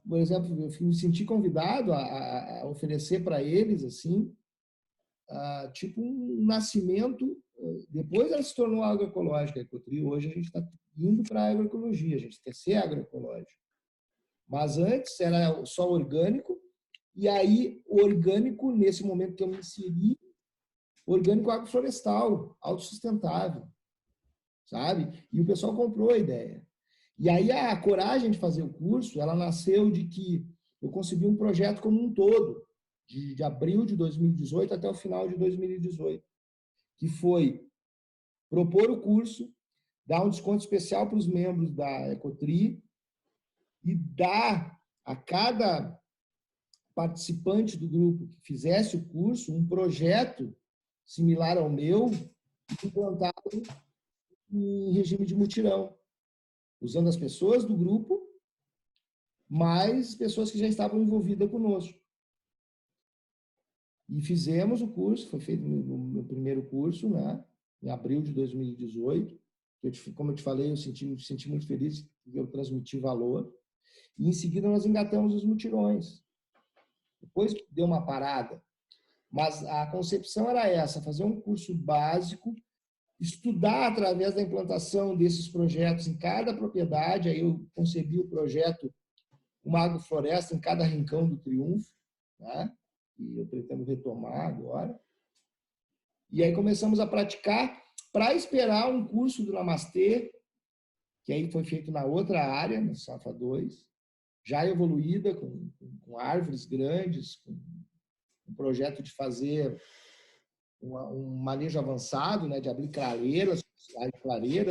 Por exemplo, eu me senti convidado a oferecer para eles, assim, tipo um nascimento. Depois ela se tornou agroecológica, a Ecotri. Hoje a gente está indo para a agroecologia, a gente quer ser agroecológico. Mas antes era só orgânico, e aí o orgânico, nesse momento que eu me inseri, orgânico agroflorestal, autossustentável, sabe? E o pessoal comprou a ideia. E aí a coragem de fazer o curso, ela nasceu de que eu concebi um projeto como um todo, de abril de 2018 até o final de 2018, que foi propor o curso, dar um desconto especial para os membros da Ecotri e dar a cada participante do grupo que fizesse o curso um projeto similar ao meu, implantado em regime de mutirão, usando as pessoas do grupo, mais pessoas que já estavam envolvidas conosco. E fizemos o curso, foi feito no meu primeiro curso, né, em abril de 2018. Como eu te falei, eu me senti muito feliz que eu transmiti valor. E em seguida nós engatamos os mutirões. Depois deu uma parada, mas a concepção era essa, fazer um curso básico, estudar através da implantação desses projetos em cada propriedade. Aí eu concebi o projeto Uma Agrofloresta em cada rincão do Triunfo, né? E eu pretendo retomar agora. E aí começamos a praticar para esperar um curso do Namastê, que aí foi feito na outra área, no Safra 2, já evoluída, com árvores grandes, com um projeto de fazer um manejo avançado, né, de abrir clareiras,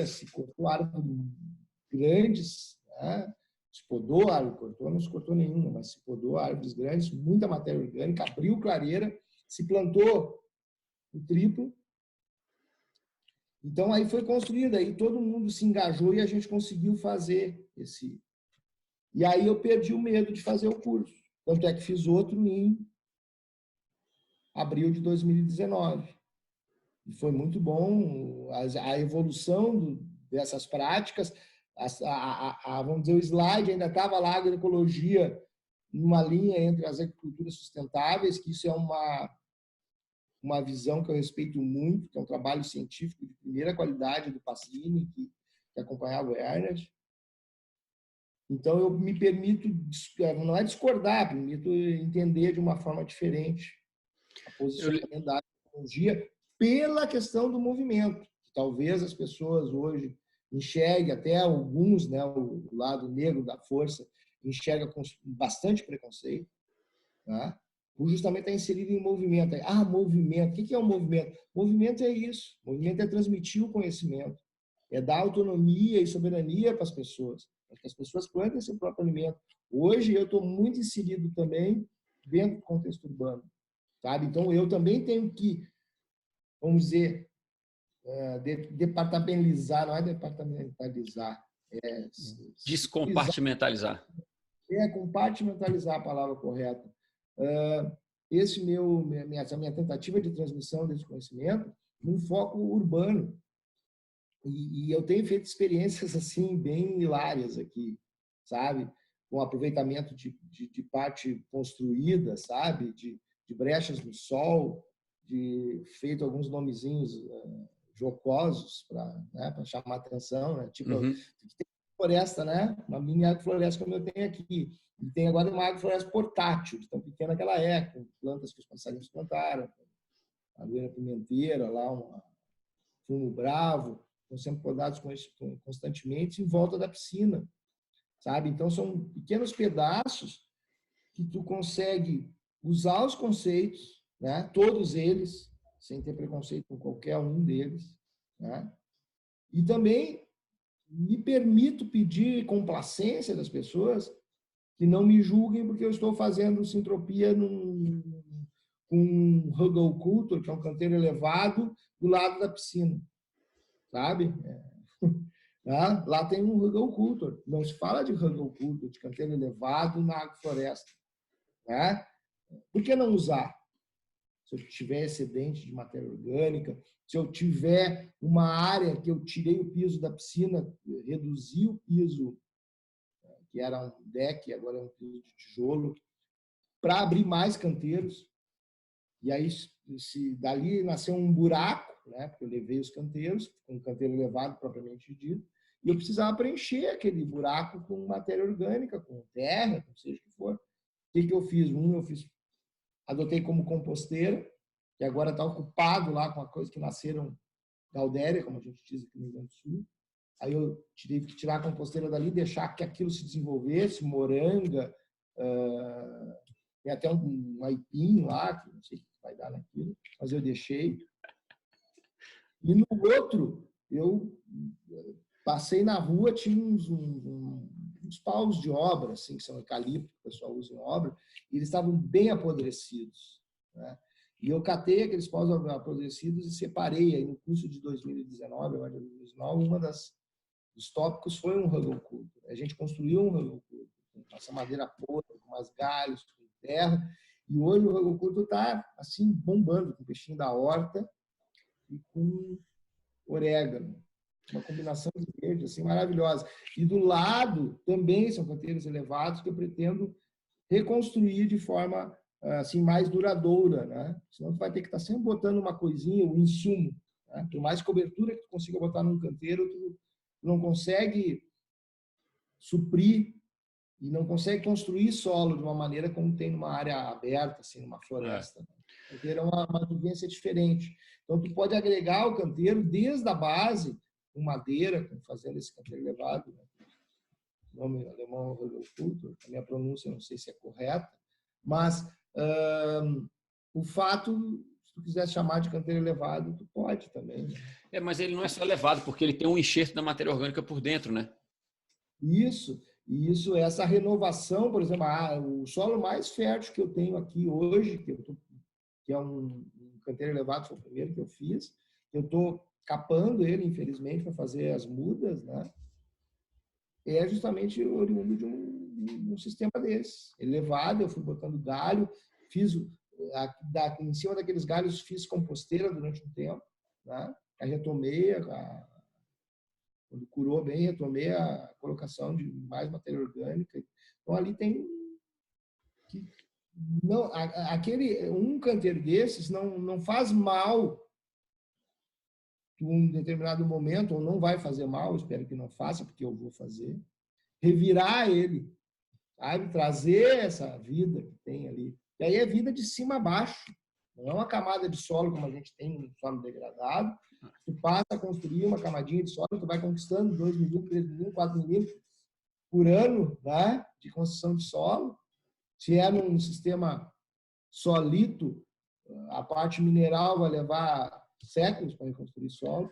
se cortou árvores grandes, né, se podou árvore, cortou, não se cortou nenhuma, mas se podou árvores grandes, muita matéria orgânica, abriu clareira, se plantou o triplo. Então, aí foi construído, aí todo mundo se engajou e a gente conseguiu fazer esse. E aí eu perdi o medo de fazer o curso. Tanto é que fiz outro em abril de 2019. E foi muito bom a evolução dessas práticas. Vamos dizer, o slide ainda estava lá, agroecologia, numa linha entre as agriculturas sustentáveis, que isso é uma visão que eu respeito muito, que é um trabalho científico de primeira qualidade do Pacini, que acompanhava o Ernest. Então, eu me permito, não é discordar, permito entender de uma forma diferente a posicionamento da agroecologia pela questão do movimento. Talvez as pessoas hoje enxerguem, até alguns, né, o lado negro da força, enxerga com bastante preconceito, né? Por justamente estar inserido em movimento. Movimento. O que é um movimento? Movimento é isso. Movimento é transmitir o conhecimento. É dar autonomia e soberania para as pessoas. Para que as pessoas plantem seu próprio alimento. Hoje eu estou muito inserido também dentro do contexto urbano. Sabe? Então eu também tenho que, vamos dizer, departamentalizar, não é departamentalizar. Descompartimentalizar. Compartimentalizar a palavra correta. Minha tentativa de transmissão desse conhecimento num foco urbano. E eu tenho feito experiências assim bem hilárias aqui, sabe? Com aproveitamento de parte construída, sabe? De brechas no sol, de feito alguns nomezinhos jocosos para chamar atenção, né? Tipo, tem floresta, né? Uma mini agrofloresta como eu tenho aqui. E tem agora uma agrofloresta portátil, de tão pequena que ela é, com plantas que os passarinhos plantaram, a Luíra Pimenteira, lá um fumo bravo, estão sendo podados constantemente em volta da piscina, sabe? Então, são pequenos pedaços que tu consegue usar os conceitos, né? Todos eles, sem ter preconceito com qualquer um deles, né? E também me permito pedir complacência das pessoas que não me julguem porque eu estou fazendo sintropia com um Hugel Culture, que é um canteiro elevado, do lado da piscina, sabe? Lá tem um Hugel Culture. Não se fala de Hugel Culture, de canteiro elevado na agrofloresta. Né? Por que não usar? se eu tiver excedente de matéria orgânica, se eu tiver uma área que eu tirei o piso da piscina, reduzi o piso, que era um deck, agora é um piso de tijolo, para abrir mais canteiros. E aí, se dali nasceu um buraco, né? Porque eu levei os canteiros, um canteiro elevado propriamente dito, e eu precisava preencher aquele buraco com matéria orgânica, com terra, com seja o que for. O que eu fiz? Adotei como composteira, que agora está ocupado lá com a coisa que nasceram gaudéria, como a gente diz aqui no Rio Grande do Sul. Aí eu tive que tirar a composteira dali, deixar que aquilo se desenvolvesse, moranga, tem até um aipim lá, que não sei o que vai dar naquilo, mas eu deixei. E no outro, eu passei na rua, tinha uns paus de obra, assim, que são eucalipto, que o pessoal usa em obra, e eles estavam bem apodrecidos, né? E eu catei aqueles paus apodrecidos e separei. Aí no curso de 2019, agora de 2019, dos tópicos foi um huggle culture. A gente construiu um huggle culture com essa madeira podre, com umas galhos, com terra, e hoje o huggle culture está assim bombando, com peixinho da horta e com orégano. Uma combinação de verde assim, maravilhosa. E do lado também são canteiros elevados que eu pretendo reconstruir de forma assim mais duradoura, né? Senão tu vai ter que estar sempre botando uma coisinha, um insumo, né? Por mais cobertura que tu consiga botar num canteiro, tu não consegue suprir e não consegue construir solo de uma maneira como tem numa área aberta, assim, numa floresta. O canteiro é uma vivência diferente. Então, tu pode agregar o canteiro desde a base, com madeira, fazendo esse canteiro elevado, né? O nome alemão é a minha pronúncia não sei se é correta, mas o fato, se tu quiser chamar de canteiro elevado, tu pode também. Né? Mas ele não é só elevado, porque ele tem um enxerto da matéria orgânica por dentro, né? Isso, essa renovação, por exemplo, o solo mais fértil que eu tenho aqui hoje, que é um canteiro elevado, foi o primeiro que eu fiz, eu estou capando ele, infelizmente, para fazer as mudas, né? É justamente oriundo de um sistema desse. Elevado, eu fui botando galho, fiz em cima daqueles galhos, fiz composteira durante um tempo, né? Aí retomei, quando curou bem, retomei a colocação de mais matéria orgânica. Então, ali tem um canteiro desses não faz mal em um determinado momento, ou não vai fazer mal, espero que não faça, porque eu vou fazer, revirar ele, sabe? Trazer essa vida que tem ali. E aí é vida de cima a baixo, não é uma camada de solo como a gente tem no solo degradado. Tu passa a construir uma camadinha de solo, tu vai conquistando 2 milímetros, 3 milímetros, 4 milímetros por ano, né? De construção de solo. Se é num sistema solito, a parte mineral vai levar séculos para reconstruir solo,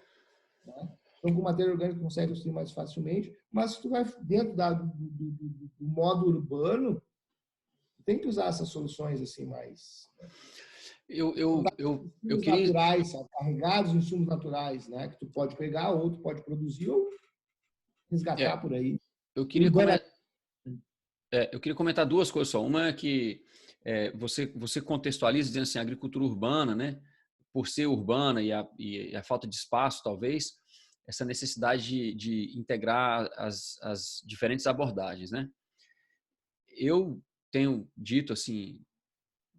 né? Então, com matéria orgânica, tu consegue construir mais facilmente, mas se tu vai dentro do modo urbano, tem que usar essas soluções assim mais... Né? Eu queria... naturais, carregados de insumos naturais, né? Que tu pode pegar, ou tu pode produzir, ou resgatar por aí. Eu queria comentar duas coisas só. Uma é que você contextualiza dizendo assim, a agricultura urbana, né? Por ser urbana e a falta de espaço, talvez, essa necessidade de integrar as diferentes abordagens, né? Eu tenho dito assim,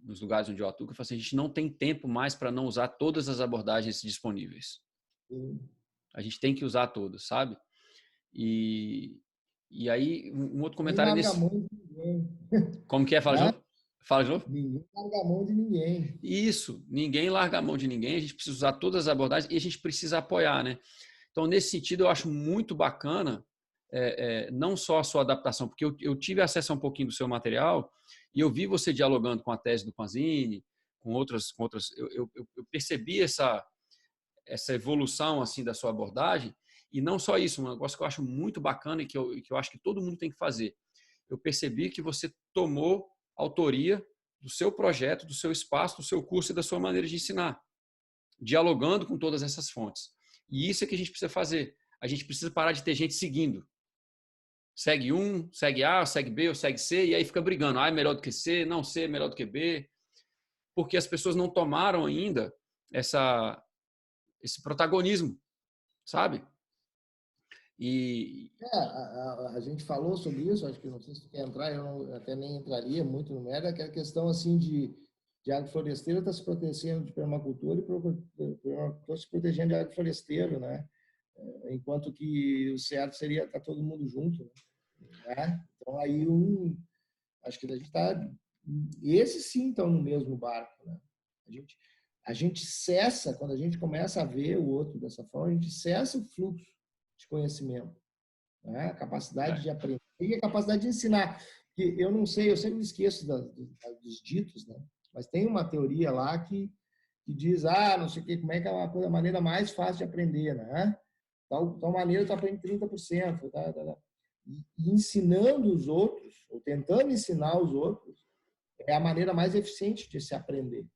nos lugares onde eu atuo, que eu falo assim, a gente não tem tempo mais para não usar todas as abordagens disponíveis. A gente tem que usar todas, sabe? E aí, um outro comentário ninguém nesse... larga a mão de ninguém. Como que é? Fala de novo? Fala de novo? Ninguém larga a mão de ninguém. Isso, ninguém larga a mão de ninguém, a gente precisa usar todas as abordagens e a gente precisa apoiar, né? Então, nesse sentido, eu acho muito bacana não só a sua adaptação, porque eu tive acesso a um pouquinho do seu material e eu vi você dialogando com a tese do Panzini, com outras eu percebi essa evolução assim da sua abordagem, e não só isso, um negócio que eu acho muito bacana e que eu acho que todo mundo tem que fazer. Eu percebi que você tomou autoria do seu projeto, do seu espaço, do seu curso e da sua maneira de ensinar, dialogando com todas essas fontes. E isso é que a gente precisa fazer. A gente precisa parar de ter gente seguindo. Segue um, segue A, segue B ou segue C, e aí fica brigando. A é melhor do que C, não, C é melhor do que B. porque as pessoas não tomaram ainda esse protagonismo, sabe? E a gente falou sobre isso, acho que não sei se tu quer entrar, até nem entraria muito no mérito, que é a questão assim de agrofloresteiro está se protegendo de permacultura e permacultor se protegendo de agrofloresteiro, né? Enquanto que o certo seria estar todo mundo junto, né? Então aí acho que a gente está, esses sim estão no mesmo barco, né? A gente cessa, quando a gente começa a ver o outro dessa forma, a gente cessa o fluxo de conhecimento, né? A capacidade de aprender e a capacidade de ensinar. Que eu não sei, eu sempre esqueço dos ditos, né? Mas tem uma teoria lá que diz, não sei o que, como é que é a maneira mais fácil de aprender, né? Tal maneira tu aprende 30%. E ensinando os outros, ou tentando ensinar os outros, é a maneira mais eficiente de se aprender.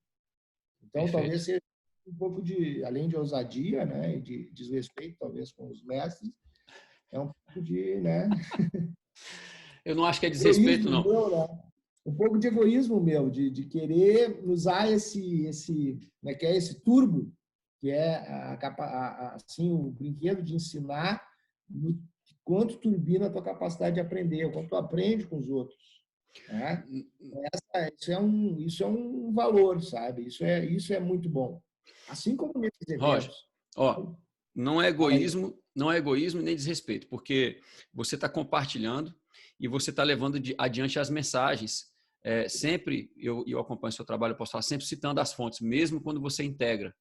Então, perfeito. talvez seja um pouco além de ousadia, né, e de desrespeito, talvez, com os mestres, é um pouco de, né? Eu não acho que é desrespeito, não. Meu, né? Um pouco de egoísmo meu, de querer usar como é que é, esse turbo, que é assim, o brinquedo de ensinar quanto turbina a tua capacidade de aprender, o quanto tu aprende com os outros, né? Isso é um valor, sabe? Isso é muito bom. Assim como nesses Roger, eventos. não é egoísmo nem desrespeito, porque você está compartilhando e você está levando adiante as mensagens. Sempre, eu acompanho o seu trabalho, eu posso falar, sempre citando as fontes, mesmo quando você integra.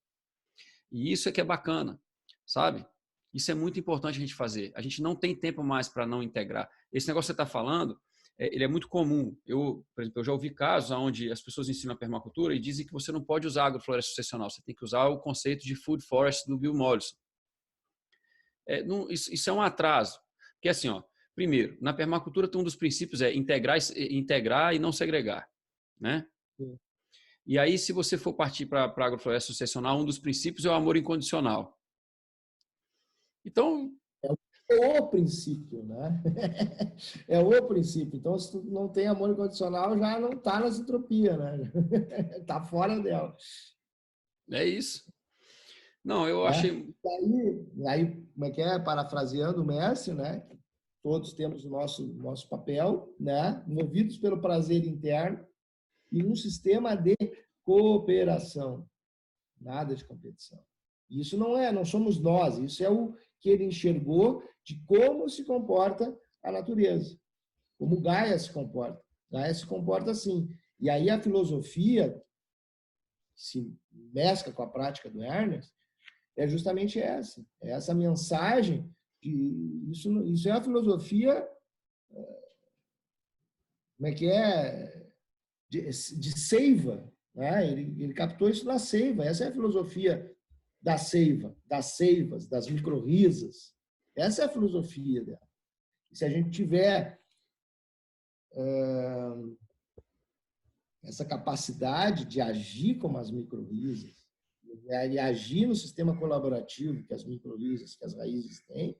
E isso é que é bacana, sabe? Isso é muito importante a gente fazer. A gente não tem tempo mais para não integrar. Esse negócio que você está falando, ele é muito comum. Por exemplo, eu já ouvi casos onde as pessoas ensinam a permacultura e dizem que você não pode usar agrofloresta sucessional, você tem que usar o conceito de food forest do Bill Mollison. Isso é um atraso. Porque assim, primeiro, na permacultura um dos princípios é integrar e não segregar, né? Sim. E aí, se você for partir para a agrofloresta sucessional, um dos princípios é o amor incondicional. Então, é o princípio, né? É o princípio. Então, se tu não tem amor incondicional, já não está na entropia, né? Está fora dela. É isso. Não, eu achei... Aí, como é que é? Parafraseando o Messi, né? Todos temos o nosso papel, né? Movidos pelo prazer interno e um sistema de cooperação. Nada de competição. Isso não somos nós, isso é o que ele enxergou de como se comporta a natureza, como Gaia se comporta. Gaia se comporta assim. E aí a filosofia, que se mescla com a prática do Ernest, é justamente essa. É essa mensagem que isso é a filosofia, como é que é? De seiva. Né? Ele captou isso na seiva. Essa é a filosofia da seiva, das seivas, das microrrizas. Essa é a filosofia dela. E se a gente tiver essa capacidade de agir como as microrrizas, e agir no sistema colaborativo que as microrrizas, que as raízes têm,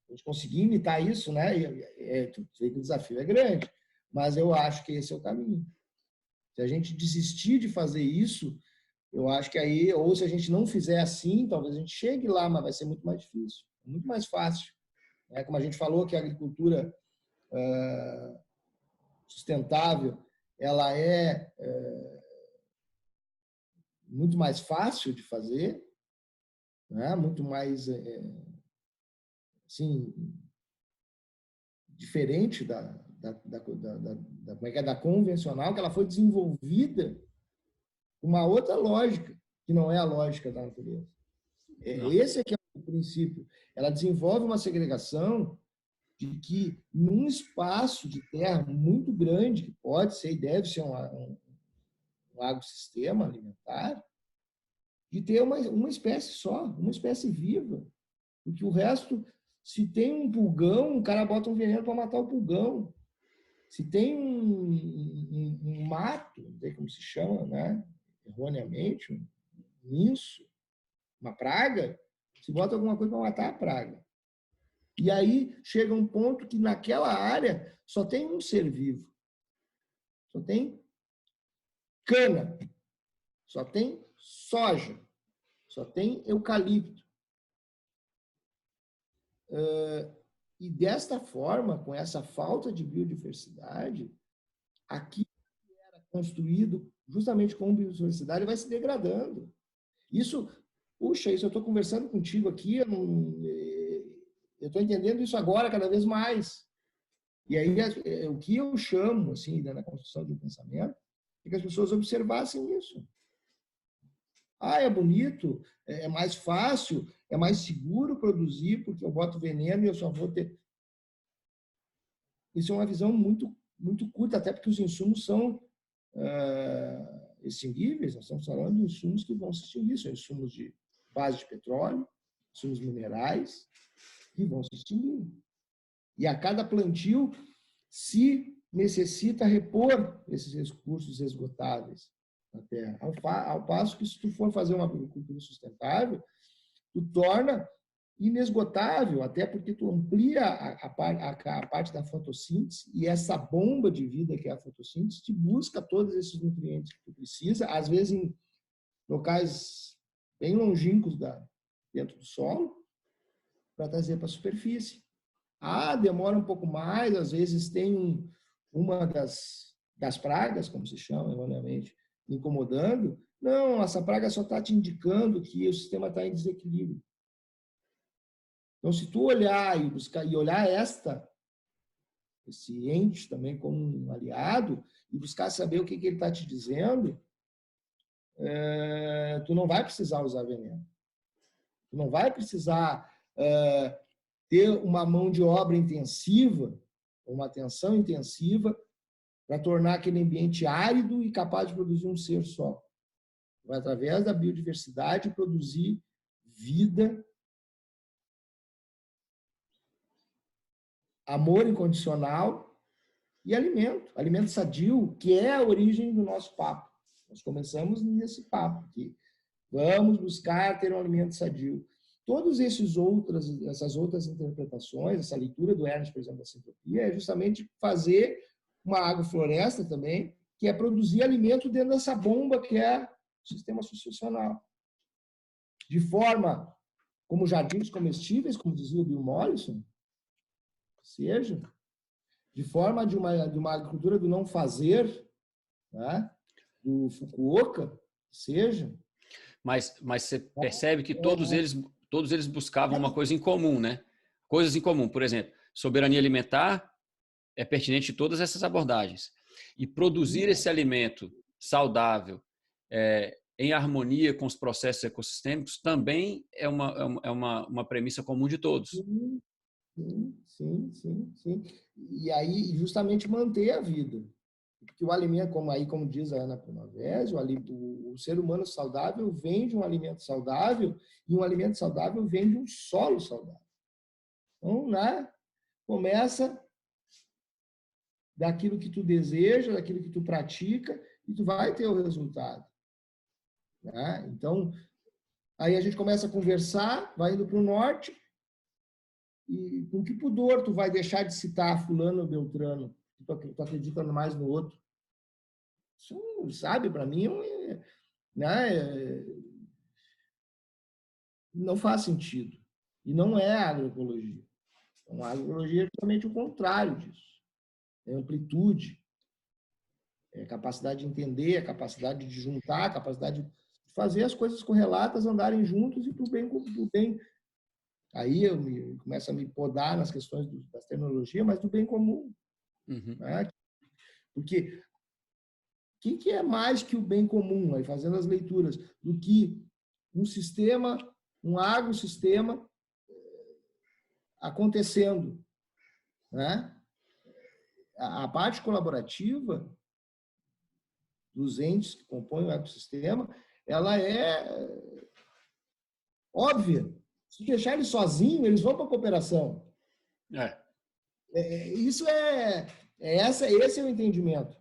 a gente conseguir imitar isso, né? O desafio é grande, mas eu acho que esse é o caminho. Se a gente desistir de fazer isso, eu acho que aí, ou se a gente não fizer assim, talvez a gente chegue lá, mas vai ser muito mais difícil, muito mais fácil. Como a gente falou que a agricultura sustentável, ela é muito mais fácil de fazer, né? Muito mais assim, diferente da convencional, que ela foi desenvolvida com uma outra lógica, que não é a lógica da natureza. Esse é que é o princípio. Ela desenvolve uma segregação de que, num espaço de terra muito grande, que pode ser e deve ser um agrossistema alimentar, de ter uma espécie só, uma espécie viva. Porque o resto, se tem um pulgão, o cara bota um veneno para matar o pulgão. Se tem um mato, não sei como se chama, né? Erroneamente, um minço, uma praga, se bota alguma coisa para matar a praga. E aí chega um ponto que naquela área só tem um ser vivo. Só tem cana. só tem soja, só tem eucalipto. E desta forma, com essa falta de biodiversidade, aquilo que era construído justamente com biodiversidade vai se degradando. Isso eu estou conversando contigo aqui, eu estou entendendo isso agora cada vez mais. E aí, o que eu chamo, assim, na construção de um pensamento, é que as pessoas observassem isso. É bonito, é mais fácil, é mais seguro produzir, porque eu boto veneno e eu só vou ter... Isso é uma visão muito, muito curta, até porque os insumos são extinguíveis. Nós estamos falando de insumos que vão se extinguir, são insumos de base de petróleo, insumos minerais, que vão se extinguir. E a cada plantio se necessita repor esses recursos esgotáveis na terra. Ao passo que, se tu for fazer uma agricultura sustentável, tu torna inesgotável, até porque tu amplia a parte da fotossíntese, e essa bomba de vida que é a fotossíntese te busca todos esses nutrientes que tu precisa, às vezes em locais bem longínquos dentro do solo, para trazer para a superfície. Demora um pouco mais, às vezes tem uma das pragas, como se chama erroneamente, incomodando. Não, essa praga só está te indicando que o sistema está em desequilíbrio. Então, se tu olhar e buscar, e olhar esse ente também como um aliado, e buscar saber o que ele está te dizendo, tu não vai precisar usar veneno. Tu não vai precisar ter uma mão de obra intensiva, uma atenção intensiva, para tornar aquele ambiente árido e capaz de produzir um ser só. Vai, através da biodiversidade, produzir vida, amor incondicional e alimento sadio, que é a origem do nosso papo. Nós começamos nesse papo aqui. Vamos buscar ter um alimento sadio. Todas essas outras interpretações, essa leitura do Ernst, por exemplo, da sintropia, é justamente fazer uma agrofloresta também, que é produzir alimento dentro dessa bomba que é o sistema socioemocional. De forma, como jardins comestíveis, como dizia o Bill Mollison, seja, de forma de uma agricultura do não fazer, né? Do Fukuoka, seja. Mas você percebe que todos eles buscavam uma coisa em comum, né? Coisas em comum, por exemplo, soberania alimentar é pertinente de todas essas abordagens. E produzir esse alimento saudável em harmonia com os processos ecossistêmicos também é uma premissa comum de todos. Sim. E aí, justamente, manter a vida. Porque o alimento, como diz a Ana Provese, o ser humano saudável vem de um alimento saudável, e um alimento saudável vem de um solo saudável. Então, começa daquilo que tu deseja, daquilo que tu pratica, e tu vai ter o resultado. Né? Então, aí a gente começa a conversar, vai indo para o norte, e com que pudor tu vai deixar de citar fulano ou beltrano? Tu acredita mais no outro? Isso, sabe, para mim, não faz sentido. E não é agroecologia. Então, a agroecologia é justamente o contrário disso. É amplitude, é capacidade de entender, é capacidade de juntar, capacidade de fazer as coisas correlatas andarem juntos e para o bem. Aí eu começo a me podar nas questões das terminologias, mas do bem comum. Uhum. Né? Porque o que é mais que o bem comum, aí fazendo as leituras, do que um sistema, um agrossistema acontecendo, né? A parte colaborativa dos entes que compõem o ecossistema, ela é óbvia. Se deixar eles sozinhos, eles vão para a cooperação. Esse é o entendimento.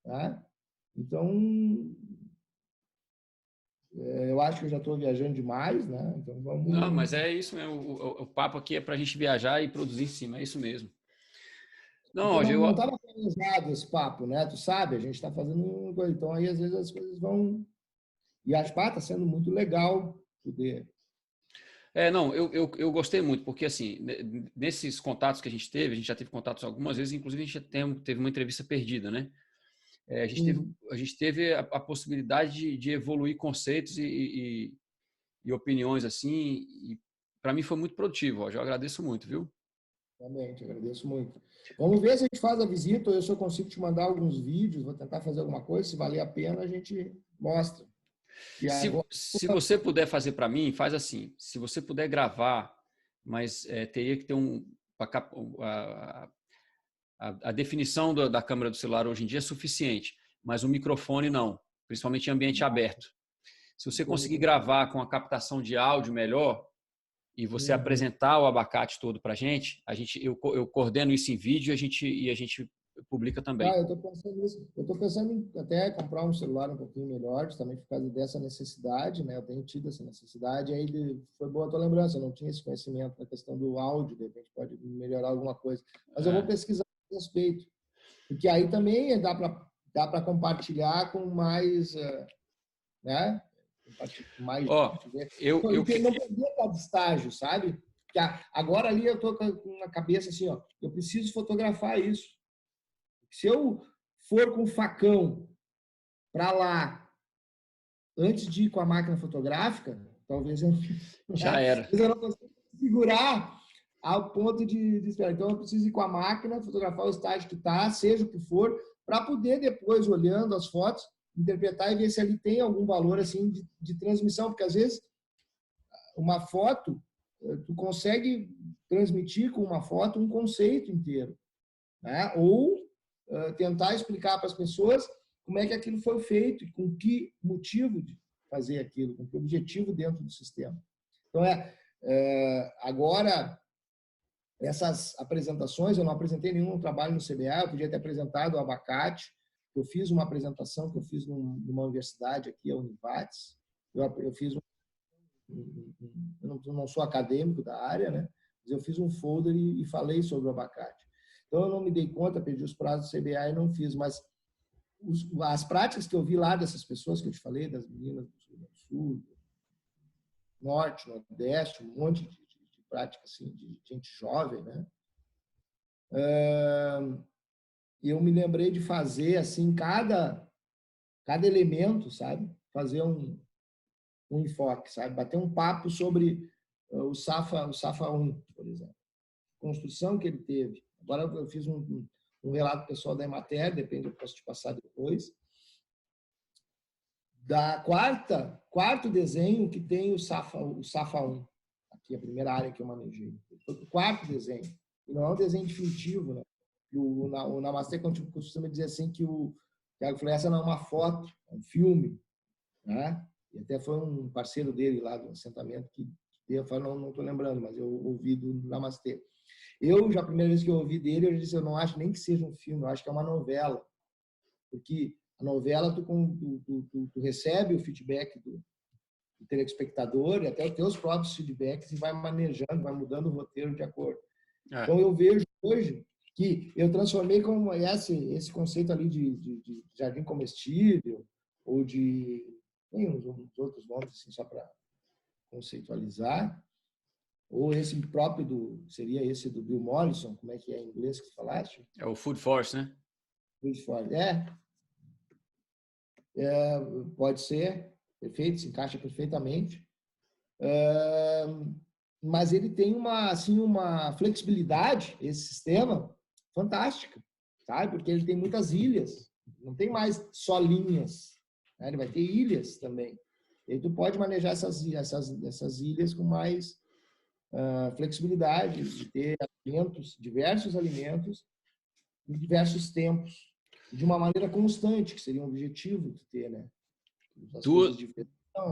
Tá? Então, eu acho que eu já estou viajando demais, né? Então vamos... Não, mas é isso mesmo. O papo aqui é para a gente viajar e produzir em cima, é isso mesmo. Não estava planejado esse papo, né? Tu sabe, a gente está fazendo uma coisa. Então, aí, às vezes, as coisas vão E está sendo muito legal poder... Não, eu gostei muito, porque assim, nesses contatos que a gente já teve contatos algumas vezes, inclusive a gente teve uma entrevista perdida, né? A gente teve a possibilidade de evoluir conceitos e opiniões assim, e para mim foi muito produtivo, Roger. Eu agradeço muito, viu? Também, te agradeço muito. Vamos ver se a gente faz a visita ou eu só consigo te mandar alguns vídeos, vou tentar fazer alguma coisa, se valer a pena a gente mostra. E agora... Se você puder fazer para mim, faz assim. Se você puder gravar, mas teria que ter a definição da câmera do celular hoje em dia é suficiente, mas o microfone não, principalmente em ambiente aberto. Se você conseguir gravar com a captação de áudio melhor e você apresentar o abacate todo para a gente, eu coordeno isso em vídeo e a gente publica também. Eu estou pensando nisso. Eu estou pensando em até comprar um celular um pouquinho melhor, também por causa dessa necessidade, né? Eu tenho tido essa necessidade, aí foi boa a tua lembrança, eu não tinha esse conhecimento da questão do áudio, de repente pode melhorar alguma coisa. Mas eu vou pesquisar a respeito, porque aí também dá para compartilhar com mais, né? Mais eu não perder cada estágio, sabe? Porque agora ali eu estou com uma cabeça assim, ó, eu preciso fotografar isso. Se eu for com o facão para lá antes de ir com a máquina fotográfica, talvez eu não consiga segurar ao ponto de esperar. Então eu preciso ir com a máquina, fotografar o estágio que está, seja o que for, para poder depois, olhando as fotos, interpretar e ver se ali tem algum valor assim de transmissão, porque às vezes uma foto tu consegue transmitir com uma foto um conceito inteiro, né? Ou tentar explicar para as pessoas como é que aquilo foi feito e com que motivo de fazer aquilo, com que objetivo dentro do sistema. Então agora essas apresentações, eu não apresentei nenhum trabalho no CBA, eu podia ter apresentado o abacate. Eu fiz uma apresentação que eu fiz numa universidade aqui, a Univates. Eu fiz eu não sou acadêmico da área, né? Mas eu fiz um folder e falei sobre o abacate. Então eu não me dei conta, perdi os prazos do CBA e não fiz, mas as práticas que eu vi lá dessas pessoas que eu te falei, das meninas do Sul, Norte, Nordeste, um monte de prática assim, de gente jovem, né? E eu me lembrei de fazer assim cada elemento, sabe? Fazer um enfoque, sabe? Bater um papo sobre o Safa 1, por exemplo. Construção que ele teve. Agora eu fiz um relato pessoal da Emater, depende, eu posso te passar depois. Da quarto desenho que tem o Safa 1. Aqui, a primeira área que eu manejei. O quarto desenho. E não é um desenho definitivo, né? O Namastê costuma dizer assim que o Thiago falou, essa não é uma foto, é um filme, né? E até foi um parceiro dele lá do assentamento que eu falei, não estou lembrando, mas eu ouvi do Namastê. Já a primeira vez que eu ouvi dele, eu disse, eu não acho nem que seja um filme, eu acho que é uma novela. Porque a novela, tu recebe o feedback do telespectador e até os teus próprios feedbacks e vai manejando, vai mudando o roteiro de acordo. Então, eu vejo hoje que eu transformei como esse conceito ali de jardim comestível ou de... Tem uns outros nomes, assim, só para conceitualizar. Ou esse próprio seria esse do Bill Mollison, como é que é em inglês que tu falaste? É o Food Force, né? Food Force, pode ser, perfeito, se encaixa perfeitamente. Mas ele tem uma flexibilidade, esse sistema, fantástica, sabe? Porque ele tem muitas ilhas, não tem mais só linhas, né? Ele vai ter ilhas também. E aí tu pode manejar essas ilhas com mais flexibilidade, de ter diversos alimentos, em diversos tempos, de uma maneira constante, que seria um objetivo de ter, né?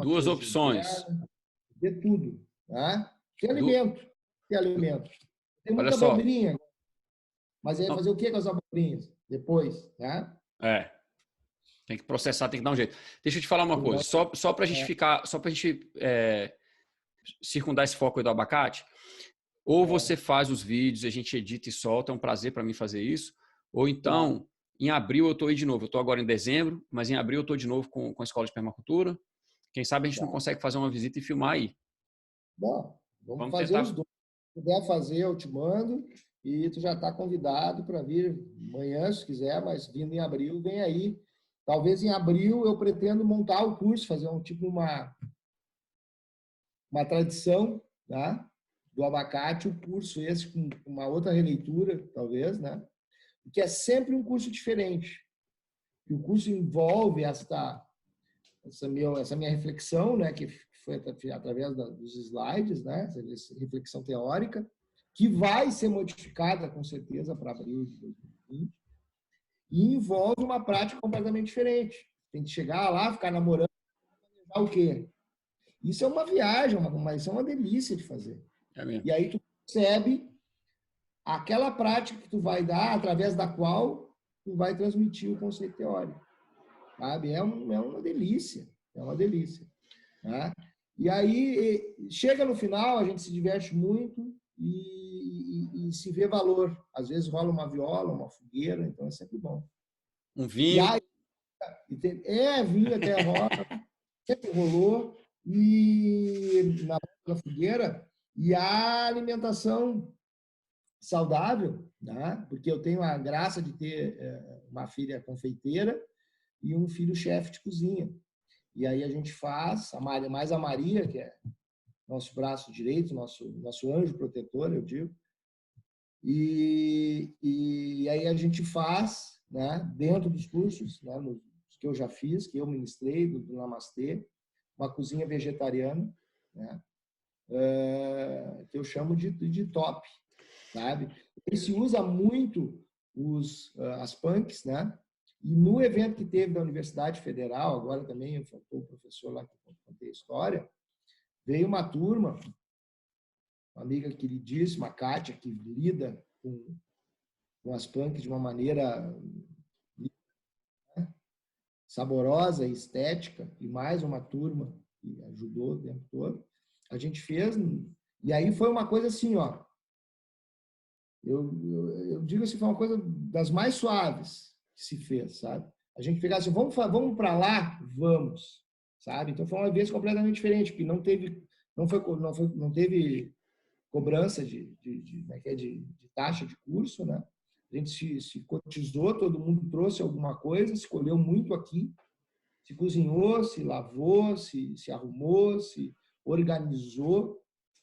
Duas opções. De tudo, tá? Tem alimento. Tem muita abobrinha. Mas aí fazer o que com as abobrinhas? Depois, tá? Tem que processar, tem que dar um jeito. Deixa eu te falar uma coisa, só para a gente ficar, só para a gente circundar esse foco aí do abacate, ou você faz os vídeos, a gente edita e solta, é um prazer para mim fazer isso, ou então, em abril eu estou aí de novo, eu estou agora em dezembro, mas em abril eu estou de novo com a Escola de Permacultura, Quem sabe a gente não consegue fazer uma visita e filmar aí. Bom, vamos fazer tentar. Os dois. Se puder fazer, eu te mando. E tu já está convidado para vir amanhã, se quiser, mas vindo em abril, vem aí. Talvez em abril eu pretendo montar o curso, fazer uma tradição, tá? Do abacate, o curso esse com uma outra releitura, talvez, né? Porque é sempre um curso diferente. E o curso envolve essa minha reflexão, né? Que foi através dos slides, né? Essa reflexão teórica, que vai ser modificada, com certeza, para abril de 2020, e envolve uma prática completamente diferente. Tem que chegar lá, ficar namorando, o quê? Isso é uma viagem, isso é uma delícia de fazer. E aí tu percebe aquela prática que tu vai dar, através da qual tu vai transmitir o conceito teórico. Sabe? É uma delícia. É uma delícia. Né? E aí, chega no final, a gente se diverte muito e se vê valor. Às vezes rola uma viola, uma fogueira, então é sempre bom. Um vinho. Vinho até rola, sempre rolou. E na fogueira, e a alimentação saudável, né? Porque eu tenho a graça de ter uma filha confeiteira e um filho chefe de cozinha. E aí a gente faz, mais a Maria, que é nosso braço direito, nosso anjo protetor, eu digo. E aí a gente faz, né, dentro dos cursos, né, que eu já fiz, que eu ministrei, do Namastê, uma cozinha vegetariana, né, que eu chamo de top, sabe? E se usa muito as punks, né? E no evento que teve da Universidade Federal, agora também, eu faltou o professor lá que eu contei a história, veio uma turma, uma amiga queridíssima, a Kátia, que lida com as punks de uma maneira, né, saborosa e estética, e mais uma turma que ajudou o tempo todo. A gente fez, e aí foi uma coisa assim, ó, eu digo assim, foi uma coisa das mais suaves que se fez, sabe? A gente pegar assim, vamos para lá, vamos, sabe? Então foi uma vez completamente diferente, porque não teve cobrança de taxa de curso, né? A gente se cotizou, todo mundo trouxe alguma coisa, escolheu muito aqui, se cozinhou, se lavou, se arrumou, se organizou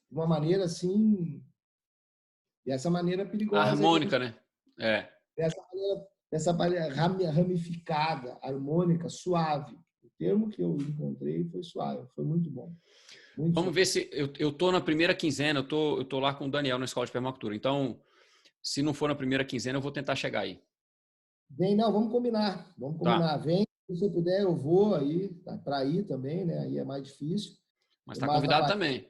de uma maneira assim, dessa maneira perigosa. Harmônica, né? Dessa maneira ramificada, harmônica, suave. O termo que eu encontrei foi suave, foi muito bom. Vamos ver se... Eu tô na primeira quinzena, eu tô lá com o Daniel na escola de permacultura. Então, se não for na primeira quinzena, eu vou tentar chegar aí. Vamos combinar. Tá. Vem, se eu puder, eu vou aí, para ir também, né? Aí é mais difícil. Mas tá convidado também.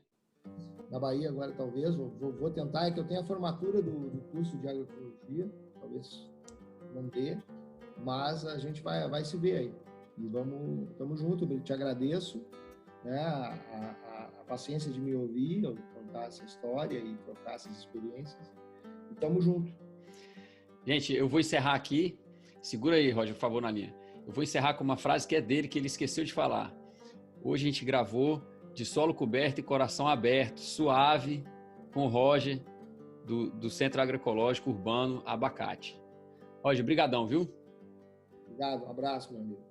Na Bahia agora, talvez, vou tentar, é que eu tenho a formatura do curso de agroecologia, talvez não dê, mas a gente vai se ver aí. E estamos juntos, eu te agradeço, né, a paciência de me ouvir, eu contar essa história e trocar essas experiências. E estamos juntos. Gente, eu vou encerrar aqui. Segura aí, Roger, por favor, na linha. Eu vou encerrar com uma frase que é dele, que ele esqueceu de falar. Hoje a gente gravou de solo coberto e coração aberto, suave, com o Roger, do Centro Agroecológico Urbano Abacate. Roger, brigadão, viu? Obrigado, um abraço, meu amigo.